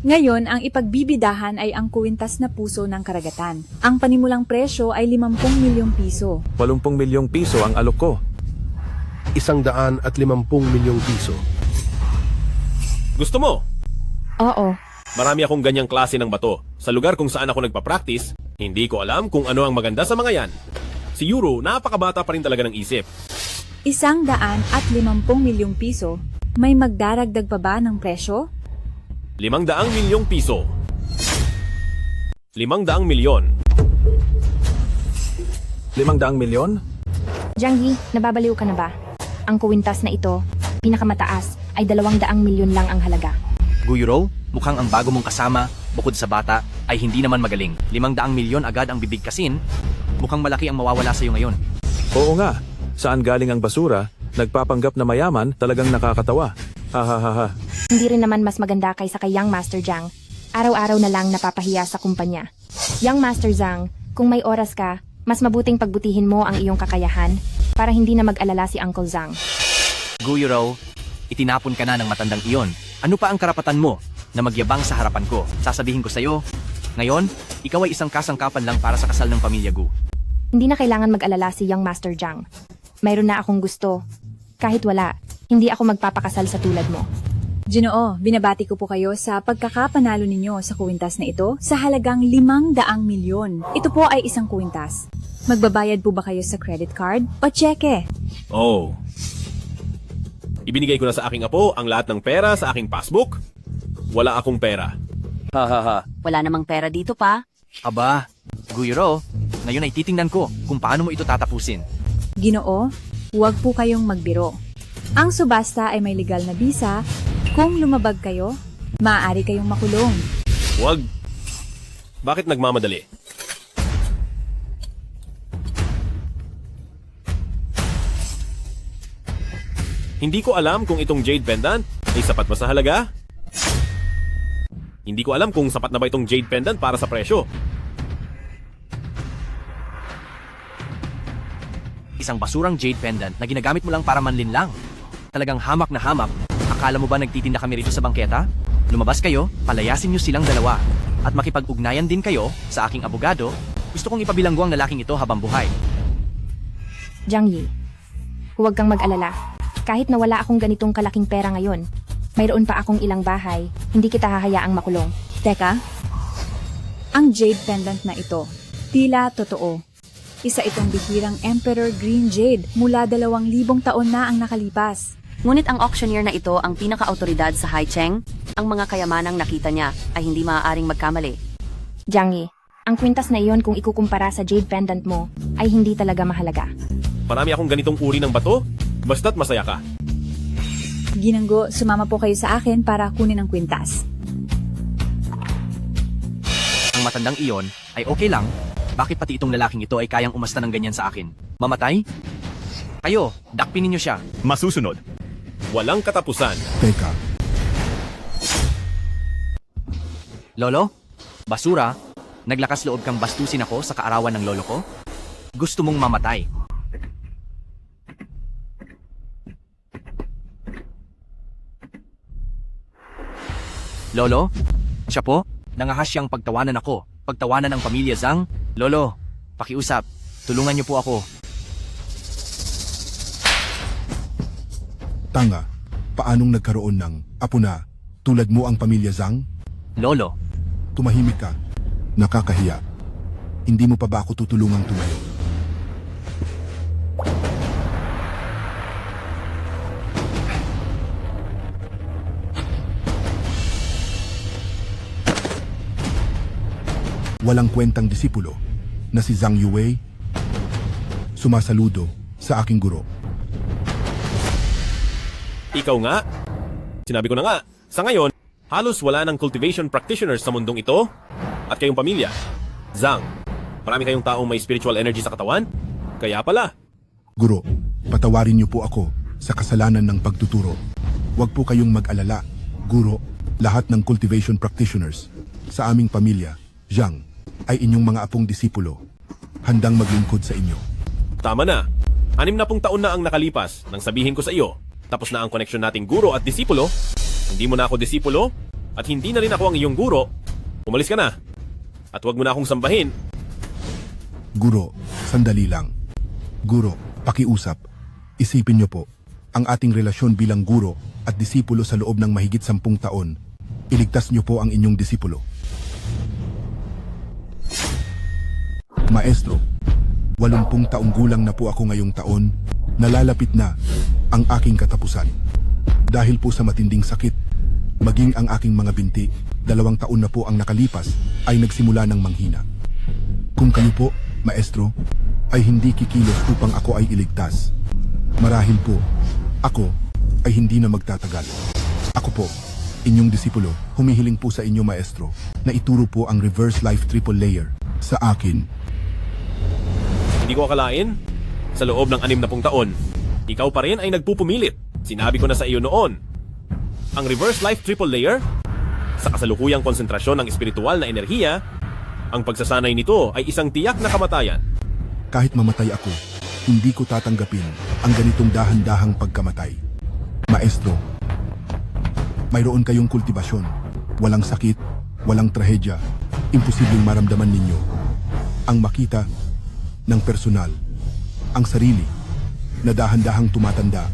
Ngayon, ang ipagbibidahan ay ang kuwintas na puso ng karagatan. Ang panimulang presyo ay 50 milyong piso. 80 milyong piso ang alok ko. 150 milyong piso. Gusto mo? Oo. Marami akong ganyang klase ng bato. Sa lugar kung saan ako nagpa-practice, hindi ko alam kung ano ang maganda sa mga yan. Si Euro, napakabata pa rin talaga ng isip. 150 milyong piso. May magdaragdag pa ba ng presyo? 500 milyong piso. 500 milyon. 500 milyon? Jiangyi, nababaliw ka na ba? Ang kuwintas na ito, pinakamataas, ay 200 milyon lang ang halaga. Guyuro, mukhang ang bago mong kasama, bukod sa bata, ay hindi naman magaling. 500 milyon agad ang bibigkasin. Mukhang malaki ang mawawala sa'yo ngayon. Oo nga. Saan galing ang basura? Nagpapanggap na mayaman, talagang nakakatawa. Hahaha. Hindi rin naman mas maganda kaysa kay Young Master Zhang. Araw-araw na lang napapahiya sa kumpanya. Young Master Zhang, kung may oras ka, mas mabuting pagbutihin mo ang iyong kakayahan para hindi na mag-alala si Uncle Zhang. Guyuro, itinapon ka na ng matandang iyon. Ano pa ang karapatan mo na magyabang sa harapan ko? Sasabihin ko sa'yo, ngayon, ikaw ay isang kasangkapan lang para sa kasal ng pamilya Gu. Hindi na kailangan mag-alala si Young Master Zhang. Mayroon na akong gusto. Kahit wala, hindi ako magpapakasal sa tulad mo. Ginoo, binabati ko po kayo sa pagkakapanalo ninyo sa kuwintas na ito sa halagang 500 milyon. Ito po ay isang kuwintas. Magbabayad po ba kayo sa credit card o cheque? Oh. Ibinigay ko na sa aking apo ang lahat ng pera sa aking passbook. Wala akong pera. Hahaha. Wala namang pera dito pa. Aba, Guyuro, ngayon ay titingnan ko kung paano mo ito tatapusin. Ginoo, huwag po kayong magbiro. Ang subasta ay may legal na bisa. Kung lumabag kayo, maaari kayong makulong. Huwag. Bakit nagmamadali? Hindi ko alam kung itong jade pendant ay sapat ba sa halaga? Hindi ko alam kung sapat na ba itong jade pendant para sa presyo. Isang basurang jade pendant na ginagamit mo lang para manlinlang. Talagang hamak na hamak. Akala mo ba nagtitinda kami rito sa bangketa? Lumabas kayo, palayasin niyo silang dalawa. At makipag-ugnayan din kayo sa aking abogado. Gusto kong ipabilanggo ang lalaking ito habang buhay. Jiang Yi, huwag kang mag-alala. Kahit na wala akong ganitong kalaking pera ngayon, mayroon pa akong ilang bahay, hindi kita hahayaang makulong. Teka, ang jade pendant na ito, tila totoo. Isa itong bihirang Emperor Green Jade mula 2,000 taon na ang nakalipas. Ngunit ang auctioneer na ito ang pinaka-autoridad sa Haicheng. Ang mga kayamanang nakita niya ay hindi maaaring magkamali. Jiang Yi, ang kwintas na iyon kung ikukumpara sa jade pendant mo ay hindi talaga mahalaga. Marami akong ganitong uri ng bato, basta't masaya ka. Ginanggo, sumama po kayo sa akin para kunin ang kwintas. Ang matandang iyon ay okay lang. Bakit pati itong lalaking ito ay kayang umasta ng ganyan sa akin? Mamatay? Kayo, dakpin ninyo siya. Masusunod. Walang katapusan. Teka, Lolo? Basura? Naglakas loob kang bastusin ako sa kaarawan ng lolo ko? Gusto mong mamatay? Lolo? Siya po? Nangahas siyang pagtawanan ako. Pagtawanan ng pamilya Zhang? Lolo, pakiusap. Tulungan niyo po ako. tanga, paanong nagkaroon ng apo na tulad mo ang pamilya Zhang? Lolo. Tumahimik ka. Nakakahiya. Hindi mo pa ba ako tutulungang tumayo? Walang kwentang disipulo na si Zhang Yue sumasaludo sa aking guro. Ikaw nga? Sinabi ko na nga, sa ngayon, halos wala ng cultivation practitioners sa mundong ito at kayong pamilya. Zhang, marami kayong taong may spiritual energy sa katawan? Kaya pala. Guro, patawarin niyo po ako sa kasalanan ng pagtuturo. Huwag po kayong mag-alala. Guro, lahat ng cultivation practitioners sa aming pamilya, Zhang, ay inyong mga apong disipulo, handang maglingkod sa inyo. Tama na. 60 taon na ang nakalipas nang sabihin ko sa iyo, tapos na ang koneksyon nating guro at disipulo. Hindi mo na ako disipulo at hindi na rin ako ang iyong guro. Umalis ka na. At huwag mo na akong sambahin. Guro, sandali lang. Guro, pakiusap. Isipin niyo po, ang ating relasyon bilang guro at disipulo sa loob ng mahigit 10 taon. Iligtas niyo po ang inyong disipulo. Maestro, 80 taong gulang na po ako ngayong taon, nalalapit na ang aking katapusan. Dahil po sa matinding sakit, maging ang aking mga binti, 2 taon na po ang nakalipas, ay nagsimula ng manghina. Kung kayo po, Maestro, ay hindi kikilos upang ako ay iligtas, marahil po, ako ay hindi na magtatagal. Ako po, inyong disipulo, humihiling po sa inyo, Maestro, na ituro po ang reverse life triple layer sa akin. Hindi ko akalain, sa loob ng 60 taon, ikaw pa rin ay nagpupumilit. Sinabi ko na sa iyo noon. Ang reverse life triple layer, sa kasalukuyang konsentrasyon ng espiritual na enerhiya, ang pagsasanay nito ay isang tiyak na kamatayan. Kahit mamatay ako, hindi ko tatanggapin ang ganitong dahan-dahang pagkamatay. Maestro, mayroon kayong kultibasyon, walang sakit, walang trahedya, imposibleng maramdaman ninyo ang makita ng personal, ang sarili, na dahan-dahang tumatanda,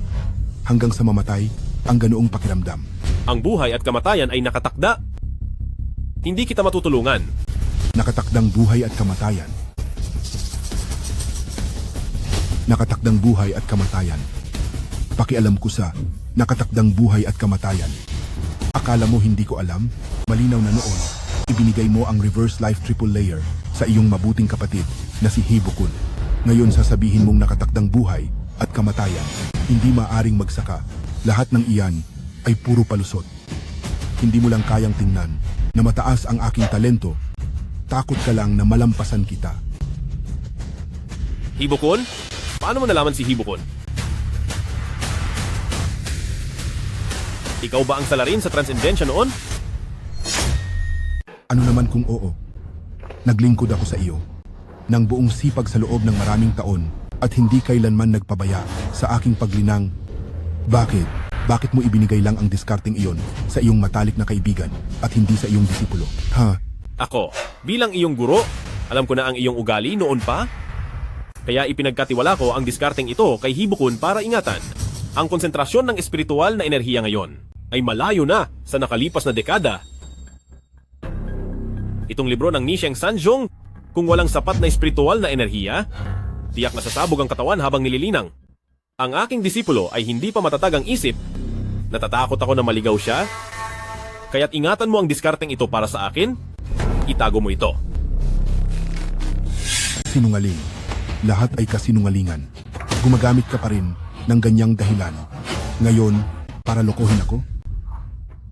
hanggang sa mamatay, ang ganoong pakiramdam. Ang buhay at kamatayan ay nakatakda. Hindi kita matutulungan. Nakatakdang buhay at kamatayan. Nakatakdang buhay at kamatayan. Pakialam ko sa nakatakdang buhay at kamatayan. Akala mo hindi ko alam? Malinaw na noon, ibinigay mo ang reverse life triple layer sa iyong mabuting kapatid na si Hibukun. Ngayon sasabihin mong nakatakdang buhay at kamatayan, hindi maaring magsaka. Lahat ng iyan ay puro palusot. Hindi mo lang kayang tingnan na mataas ang aking talento. Takot ka lang na malampasan kita. Hibukun? Paano mo nalaman si Hibukun? Ikaw ba ang salarin sa Transcendentia noon? Ano naman kung oo? Naglingkod ako sa iyo ng buong sipag sa loob ng maraming taon at hindi kailanman nagpabaya sa aking paglinang. Bakit? Bakit mo ibinigay lang ang diskarting iyon sa iyong matalik na kaibigan at hindi sa iyong disipulo? Ha? Ako, bilang iyong guro, alam ko na ang iyong ugali noon pa. Kaya ipinagkatiwala ko ang diskarteng ito kay Hibukun para ingatan. Ang konsentrasyon ng espiritual na enerhiya ngayon ay malayo na sa nakalipas na dekada. Itong libro ng Ni Sheng Sanjong, kung walang sapat na espiritual na enerhiya, tiyak na sasabog ang katawan habang nililinang. Ang aking disipulo ay hindi pa matatag ang isip. Natatakot ako na maligaw siya. Kaya't ingatan mo ang diskarteng ito para sa akin. Itago mo ito. Sinungaling. Lahat ay kasinungalingan. Gumagamit ka pa rin ng ganyang dahilan. Ngayon, para lokohin ako?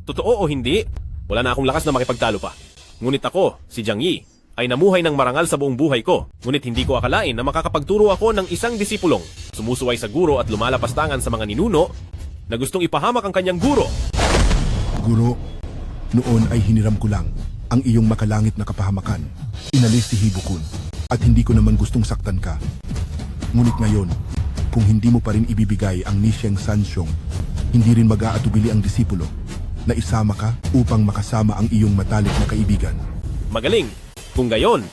Totoo o hindi, wala na akong lakas na makipagtalo pa. Ngunit ako, si Jiang Yi, ay namuhay ng marangal sa buong buhay ko. Ngunit hindi ko akalain na makakapagturo ako ng isang disipulong sumusuway sa guro at lumalapastangan sa mga ninuno na gustong ipahamak ang kanyang guro. Guro, noon ay hiniram ko lang ang iyong makalangit na kapahamakan. Inalis si Hibukun at hindi ko naman gustong saktan ka. Ngunit ngayon, kung hindi mo pa rin ibibigay ang Ni Sheng Sanjong, hindi rin mag-aatubili ang disipulo na isama ka upang makasama ang iyong matalik na kaibigan. Magaling! Kung gayon,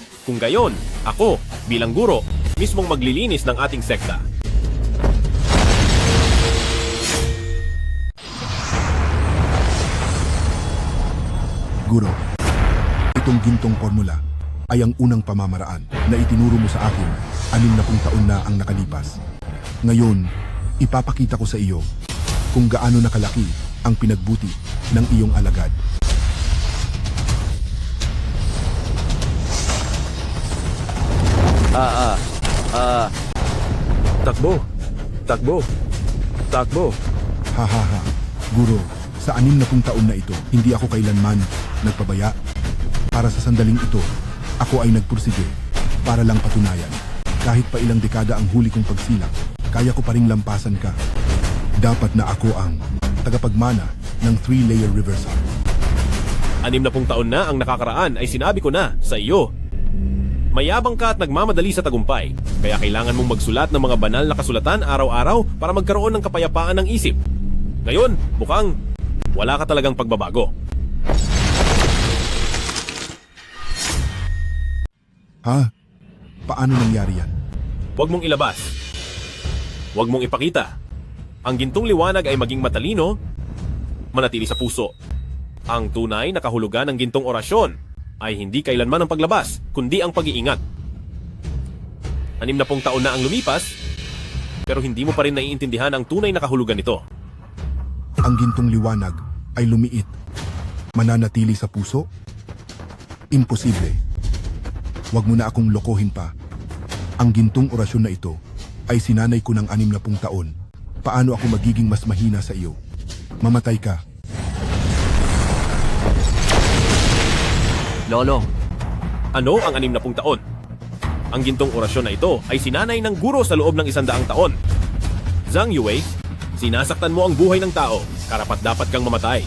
ako, bilang guro, mismong maglilinis ng ating sekta. Guro, itong gintong formula ay ang unang pamamaraan na itinuro mo sa akin 60 taon na ang nakalipas. Ngayon, ipapakita ko sa iyo kung gaano nakalaki ang pinagbuti ng iyong alagad. Takbo. Ha. Guro, sa 60 taon na ito, hindi ako kailanman nagpabaya. Para sa sandaling ito, ako ay nagpursige para lang patunayan. Kahit pa ilang dekada ang huli kong pagsilak, kaya ko pa ring lampasan ka. Dapat na ako ang tagapagmana ng 3-layer reversal. 60 taon na ang nakakaraan ay sinabi ko na sa iyo. Mayabang ka at nagmamadali sa tagumpay, kaya kailangan mong magsulat ng mga banal na kasulatan araw-araw para magkaroon ng kapayapaan ng isip. Ngayon, mukhang wala ka talagang pagbabago. Ha? Paano nangyari yan? Huwag mong ilabas. Huwag mong ipakita. Ang gintong liwanag ay maging matalino, manatili sa puso. Ang tunay na kahulugan ng gintong orasyon ay hindi kailanman ang paglabas, kundi ang pag-iingat. 60 taon na ang lumipas, pero hindi mo pa rin naiintindihan ang tunay na kahulugan nito. Ang gintong liwanag ay lumiit. Mananatili sa puso? Imposible. Huwag mo na akong lokohin pa. Ang gintong orasyon na ito ay sinanay ko ng 60 taon. Paano ako magiging mas mahina sa iyo? Mamatay ka. Lolo, ano ang 60 taon? Ang gintong orasyon na ito ay sinanay ng guro sa loob ng 100 taon. Zhang Yue, sinasaktan mo ang buhay ng tao, karapat-dapat kang mamatay.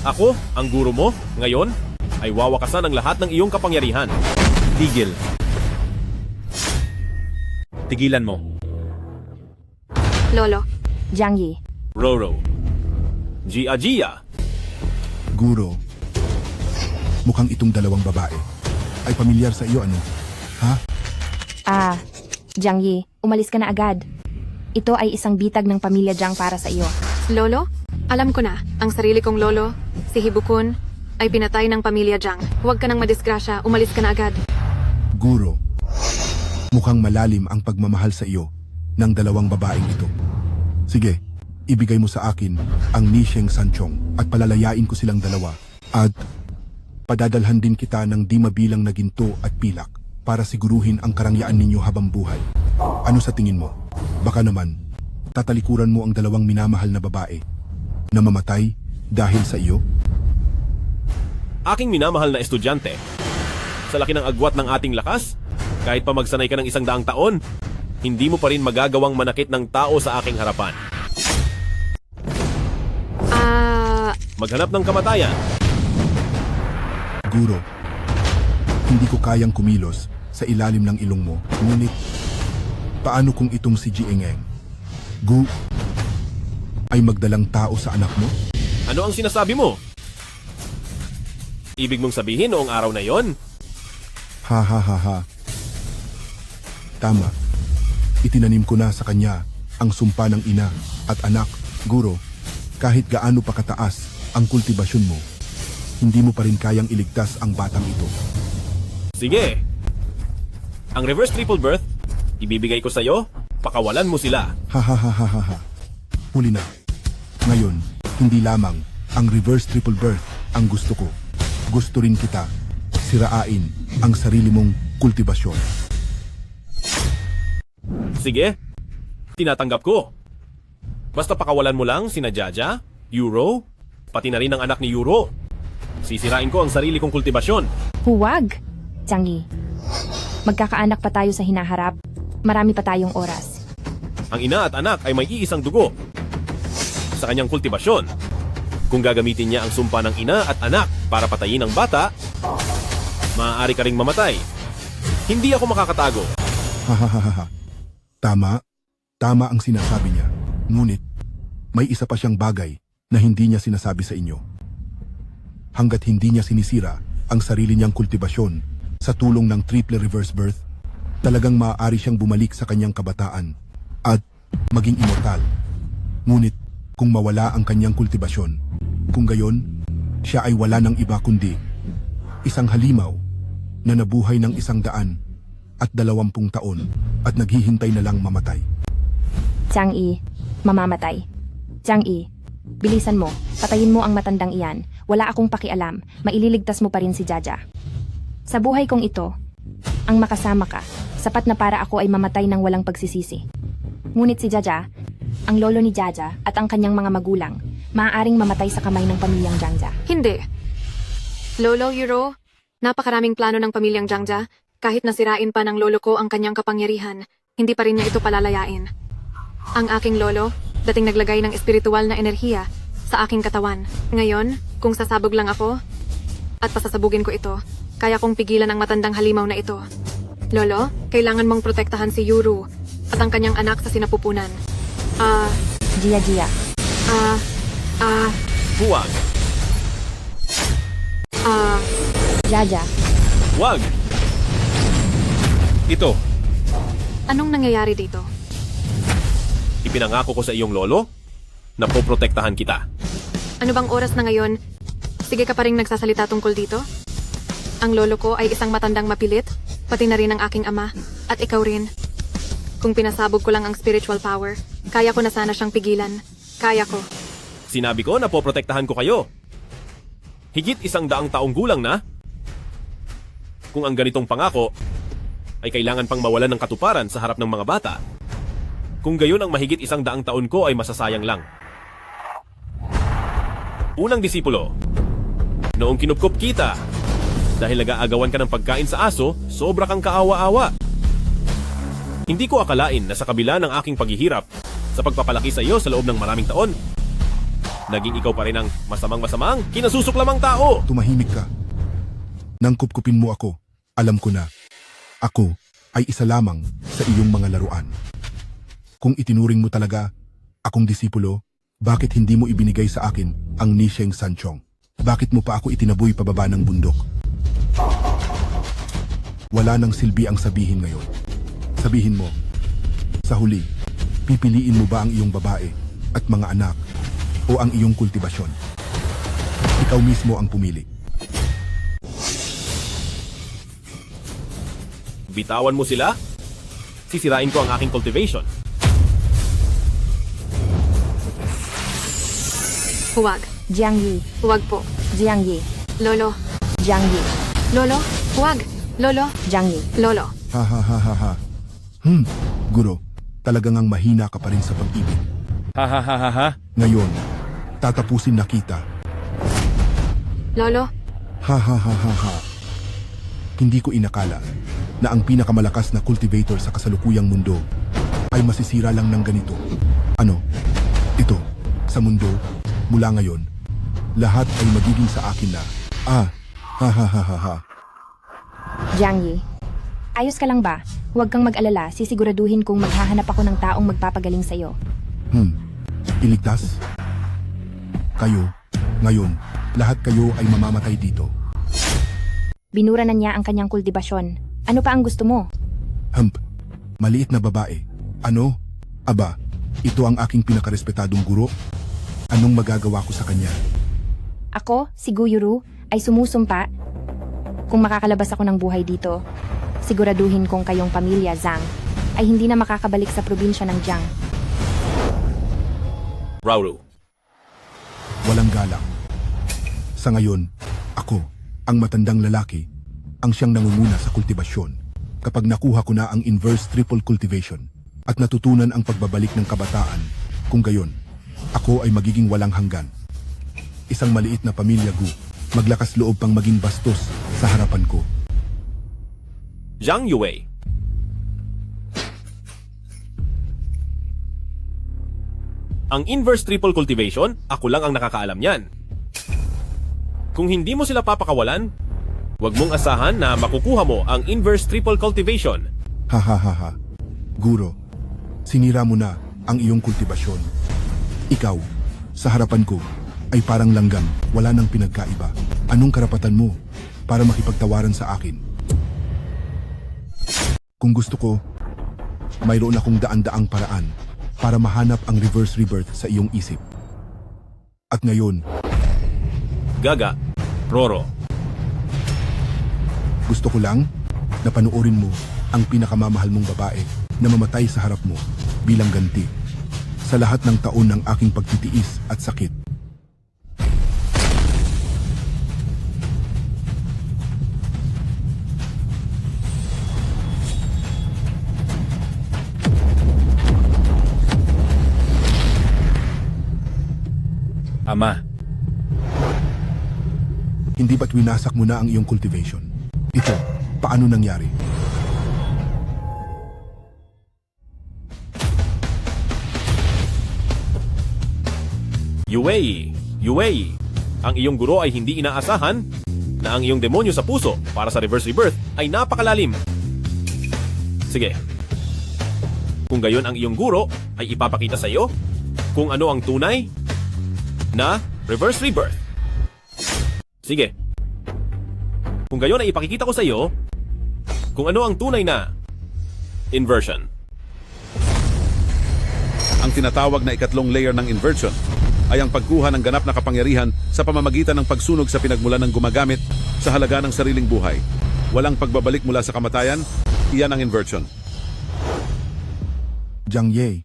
Ako, ang guro mo, ngayon, ay wawakasan ang lahat ng iyong kapangyarihan. Tigil. Tigilan mo. Lolo. Jiang Yi. Roro. Jia. Guro, mukhang itong dalawang babae ay pamilyar sa iyo, ano? Ha? Jiang Yi, umalis ka na agad. Ito ay isang bitag ng pamilya Jiang para sa iyo. Lolo? Alam ko na, ang sarili kong lolo, si Hibukun, ay pinatay ng pamilya Jiang. Huwag ka nang madisgrasya, umalis ka na agad. Guro, mukhang malalim ang pagmamahal sa iyo ng dalawang babaeng ito. Sige, ibigay mo sa akin ang Ni Sheng Sanjong at palalayain ko silang dalawa. At padadalhan din kita ng di mabilang na ginto at pilak para siguruhin ang karangyaan ninyo habang buhay. Ano sa tingin mo? Baka naman, tatalikuran mo ang dalawang minamahal na babae na mamatay dahil sa iyo? Aking minamahal na estudyante, sa laki ng agwat ng ating lakas, kahit pa magsanay ka ng 100 taon, hindi mo pa rin magagawang manakit ng tao sa aking harapan. Maghanap ng kamatayan. Guro, hindi ko kayang kumilos sa ilalim ng ilong mo. Ngunit, paano kung itong si Jiengeng ay magdalang tao sa anak mo? Ano ang sinasabi mo? Ibig mong sabihin noong araw na yon? Ha. Tama. Itinanim ko na sa kanya ang sumpa ng ina at anak. Guro, kahit gaano pa kataas ang kultibasyon mo, hindi mo pa rin kayang iligtas ang batang ito. Sige. Ang reverse triple birth, ibibigay ko sa'yo, pakawalan mo sila. Ha ha ha ha ha ha. Huli na. Ngayon, hindi lamang ang reverse triple birth ang gusto ko. Gusto rin kita sirain ang sarili mong kultibasyon. Sige, tinatanggap ko. Basta pakawalan mo lang sina Jaja, Euro, pati na rin ang anak ni Euro. Sisirain ko ang sarili kong kultibasyon. Huwag! Tiangyi, magkakaanak pa tayo sa hinaharap. Marami pa tayong oras. Ang ina at anak ay may iisang dugo sa kanyang kultibasyon. Kung gagamitin niya ang sumpa ng ina at anak para patayin ang bata, maaari ka ring mamatay. Hindi ako makakatago. Ha ha ha ha ha. Tama. Tama ang sinasabi niya. Ngunit, may isa pa siyang bagay na hindi niya sinasabi sa inyo. Hanggat hindi niya sinisira ang sarili niyang kultibasyon sa tulong ng triple reverse birth, talagang maaari siyang bumalik sa kanyang kabataan at maging immortal. Ngunit, kung mawala ang kanyang kultibasyon, kung gayon, siya ay wala ng iba kundi isang halimaw na nabuhay ng 120 taon at naghihintay na lang mamatay. Tiangyi, mamamatay. Tiangyi, bilisan mo. Patayin mo ang matandang iyan. Wala akong pakialam. Maililigtas mo pa rin si Jaja. Sa buhay kong ito, ang makasama ka, sapat na para ako ay mamatay ng walang pagsisisi. Ngunit si Jaja, ang lolo ni Jaja at ang kanyang mga magulang, maaaring mamatay sa kamay ng pamilyang Jangja. Hindi. Lolo, Euro, napakaraming plano ng pamilyang Jangja. Kahit nasirain pa ng lolo ko ang kanyang kapangyarihan, hindi pa rin niya ito palalayain. Ang aking lolo, dating naglagay ng espiritual na enerhiya sa aking katawan. Ngayon, kung sasabog lang ako at pasasabugin ko ito, kaya kong pigilan ang matandang halimaw na ito. Lolo, kailangan mong protektahan si Yuru at ang kanyang anak sa sinapupunan. Jia. Huwag. Jaja. Huwag. Ito, Anong nangyayari dito? ipinangako ko sa iyong lolo na poprotektahan kita. Ano bang oras na ngayon? Sige ka pa rin nagsasalita tungkol dito? Ang lolo ko ay isang matandang mapilit, pati na rin ang aking ama, at ikaw rin. Kung pinasabog ko lang ang spiritual power, kaya ko na sana siyang pigilan. Kaya ko. Sinabi ko na poprotektahan ko kayo. Higit 100 taong gulang na. Kung ang ganitong pangako ay kailangan pang mawalan ng katuparan sa harap ng mga bata. Kung gayon ang mahigit 100 taon ko ay masasayang lang. Unang disipulo, noong kinupkup kita, dahil nag-aagawan ka ng pagkain sa aso, sobra kang kaawa-awa. Hindi ko akalain na sa kabila ng aking paghihirap sa pagpapalaki sa iyo sa loob ng maraming taon, naging ikaw pa rin ang masamang-masamang, kinasusuklamang tao. Tumahimik ka. Nang kupkupin mo ako, alam ko na. Ako ay isa lamang sa iyong mga laruan. Kung itinuring mo talaga akong disipulo, bakit hindi mo ibinigay sa akin ang Nisheng Sanchong? Bakit mo pa ako itinaboy pababa ng bundok? Wala nang silbi ang sabihin ngayon. Sabihin mo, sa huli, pipiliin mo ba ang iyong babae at mga anak o ang iyong kultibasyon? Ikaw mismo ang pumili. Bitawan mo sila, sisirain ko ang aking cultivation. Huwag. Jiangyi. Huwag po. Jiangyi. Lolo. Jiangyi. Lolo. Huwag. Lolo. Jiangyi. Lolo. Ha ha ha ha ha. Guro, talagang ang mahina ka pa rin sa pag-ibig. Ha ha ha ha ha. Ngayon, tatapusin na kita. Lolo. Ha ha ha ha ha. Hindi ko inakala na ang pinakamalakas na cultivator sa kasalukuyang mundo ay masisira lang ng ganito. Ano? Ito, sa mundo, mula ngayon, lahat ay magiging sa akin na. Ha ha ha ha ha. Jiangyi, ayos ka lang ba? Huwag kang mag-alala, sisiguraduhin kong maghahanap ako ng taong magpapagaling sa'yo. Iligtas? Kayo, ngayon, lahat kayo ay mamamatay dito. Binura na niya ang kanyang kultibasyon. Ano pa ang gusto mo? Maliit na babae, Ano? Aba, ito ang aking pinakarespetadong guro. Anong magagawa ko sa kanya? Ako, si Guyuru, ay sumusumpa. Kung makakalabas ako ng buhay dito, siguraduhin kong kayong pamilya, Zhang, ay hindi na makakabalik sa probinsya ng Jiang. Rauru. Walang galang. Sa ngayon, ako, ang matandang lalaki, ang siyang nangunguna sa kultibasyon. Kapag nakuha ko na ang inverse triple cultivation at natutunan ang pagbabalik ng kabataan, kung gayon, ako ay magiging walang hanggan. Isang maliit na pamilya Gu, maglakas loob pang maging bastos sa harapan ko. Zhang Yue. Ang inverse triple cultivation, ako lang ang nakakaalam niyan. Kung hindi mo sila papakawalan, huwag mong asahan na makukuha mo ang inverse triple cultivation. Ha. Guro, sinira mo na ang iyong kultibasyon. Ikaw, sa harapan ko, ay parang langgam, wala nang pinagkaiba. Anong karapatan mo para makipagtawaran sa akin? Kung gusto ko, mayroon akong daan-daang paraan para mahanap ang reverse rebirth sa iyong isip. At ngayon, Gaga, Roro. gusto ko lang na panuorin mo ang pinakamamahal mong babae na mamatay sa harap mo bilang ganti sa lahat ng taon ng aking pagtitiis at sakit. Ama, Hindi ba't winasak mo na ang iyong cultivation? Ito, paano nangyari? Yue, ang iyong guro ay hindi inaasahan na ang iyong demonyo sa puso para sa reverse rebirth ay napakalalim. Sige. Kung gayon ang iyong guro ay ipapakita sa iyo kung ano ang tunay na reverse rebirth. Sige. Kung gayon ay ipakikita ko sa iyo kung ano ang tunay na inversion. Ang tinatawag na ikatlong layer ng inversion ay ang pagkuha ng ganap na kapangyarihan sa pamamagitan ng pagsunog sa pinagmulan ng gumagamit sa halaga ng sariling buhay. Walang pagbabalik mula sa kamatayan, iyan ang inversion. Jiang Ye,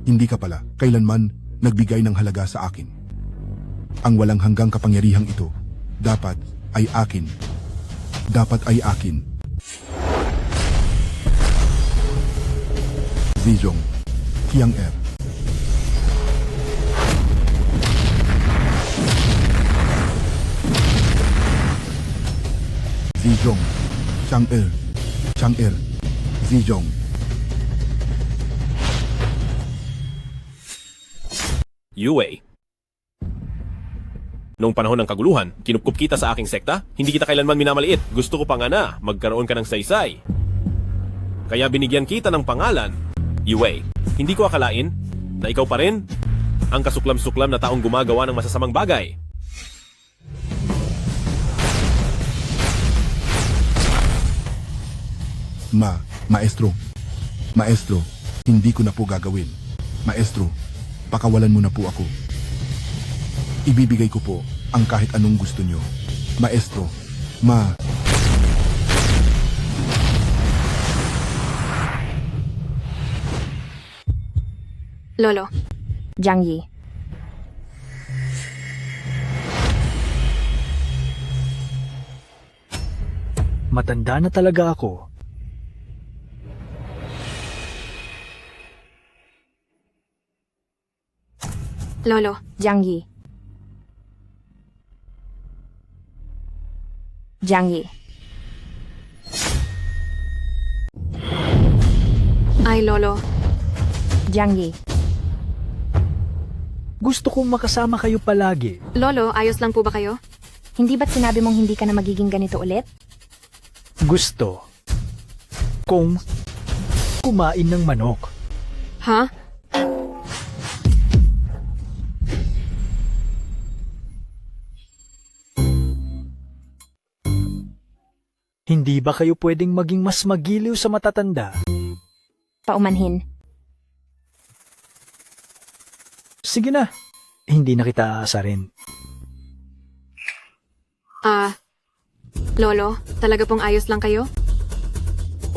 hindi ka pala kailanman nagbigay ng halaga sa akin. Ang walang hanggang kapangyarihang ito, dapat ay akin. Dapat ay akin. Zizong, Tiang Er. Zizong, Chang Er, Zizong. Yue. Noong panahon ng kaguluhan, kinupkup kita sa aking sekta, hindi kita kailanman minamaliit. Gusto ko pa nga na magkaroon ka ng saysay. Kaya binigyan kita ng pangalan, Yue. Hindi ko akalain na ikaw pa rin ang kasuklam-suklam na taong gumagawa ng masasamang bagay. Maestro, hindi ko na po gagawin. Maestro, pakawalan mo na po ako. Ibibigay ko po ang kahit anong gusto nyo. Maestro, Lolo. Jiang Yi. Matanda na talaga ako. Lolo. Jiang Yi. Jiang Yi. Ay, Lolo. Jiang Yi. Gusto kong makasama kayo palagi. Lolo, ayos lang po ba kayo? Hindi ba't sinabi mong hindi ka na magiging ganito ulit? Gusto kong kumain ng manok. Ha? Hindi ba kayo pwedeng maging mas magiliw sa matatanda? Paumanhin. Sige na. Hindi na kita aasarin. Lolo, talaga pong ayos lang kayo?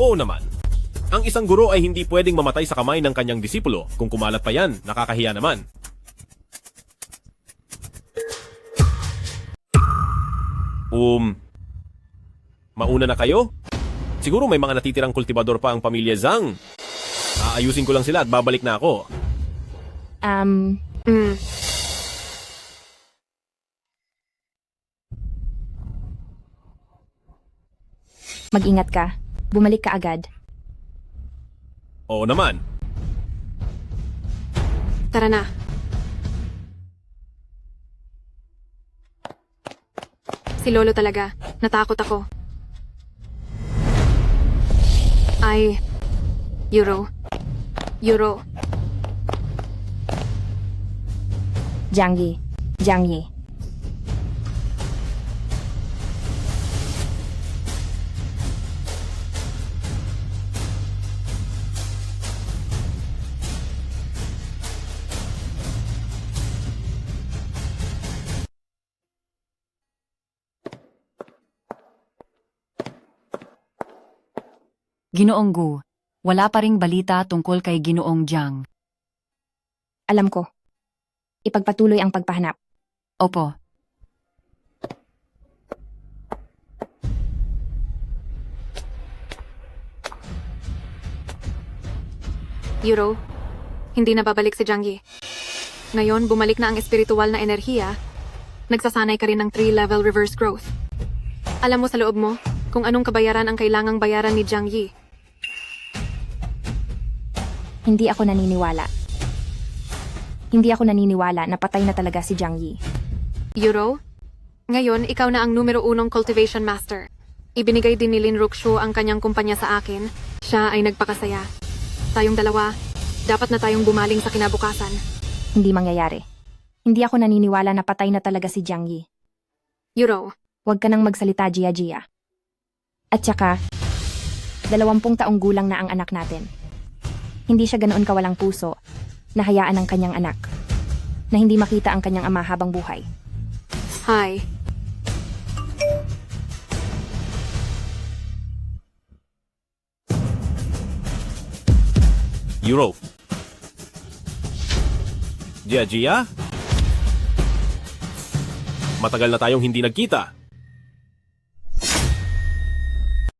Oo naman. Ang isang guro ay hindi pwedeng mamatay sa kamay ng kanyang disipulo. Kung kumalat pa yan, nakakahiya naman. Mauna na kayo? Siguro may mga natitirang kultibador pa ang pamilya Zhang. Aayusin ko lang sila at babalik na ako. Mag-ingat ka. Bumalik ka agad. Oo naman. Tara na. Si Lolo talaga. Natakot ako. Euro. Jiang Yi. Ginoong Gu, wala pa ring balita tungkol kay Ginoong Jiang. Alam ko. Ipagpatuloy ang pagpahanap. Opo. Euro, hindi na babalik si Jiang Yi. Ngayon, bumalik na ang espiritual na enerhiya. Nagsasanay ka rin ng 3-level reverse growth. Alam mo sa loob mo kung anong kabayaran ang kailangang bayaran ni Jiang Yi. Hindi ako naniniwala. Hindi ako naniniwala na patay na talaga si Jiang Yi. Euro, ngayon ikaw na ang numero 1 cultivation master. Ibinigay din ni Lin Rukshu ang kanyang kumpanya sa akin. Siya ay nagpakasaya. Tayong dalawa, dapat na tayong bumaling sa kinabukasan. Hindi mangyayari. Hindi ako naniniwala na patay na talaga si Jiang Yi. Euro, huwag ka nang magsalita, Jia. At saka, 20 taong gulang na ang anak natin. Hindi siya ganoon kawalang puso na hayaan ang kanyang anak na hindi makita ang kanyang ama habang buhay. Hi. Euro. Gia? Matagal na tayong hindi nagkita.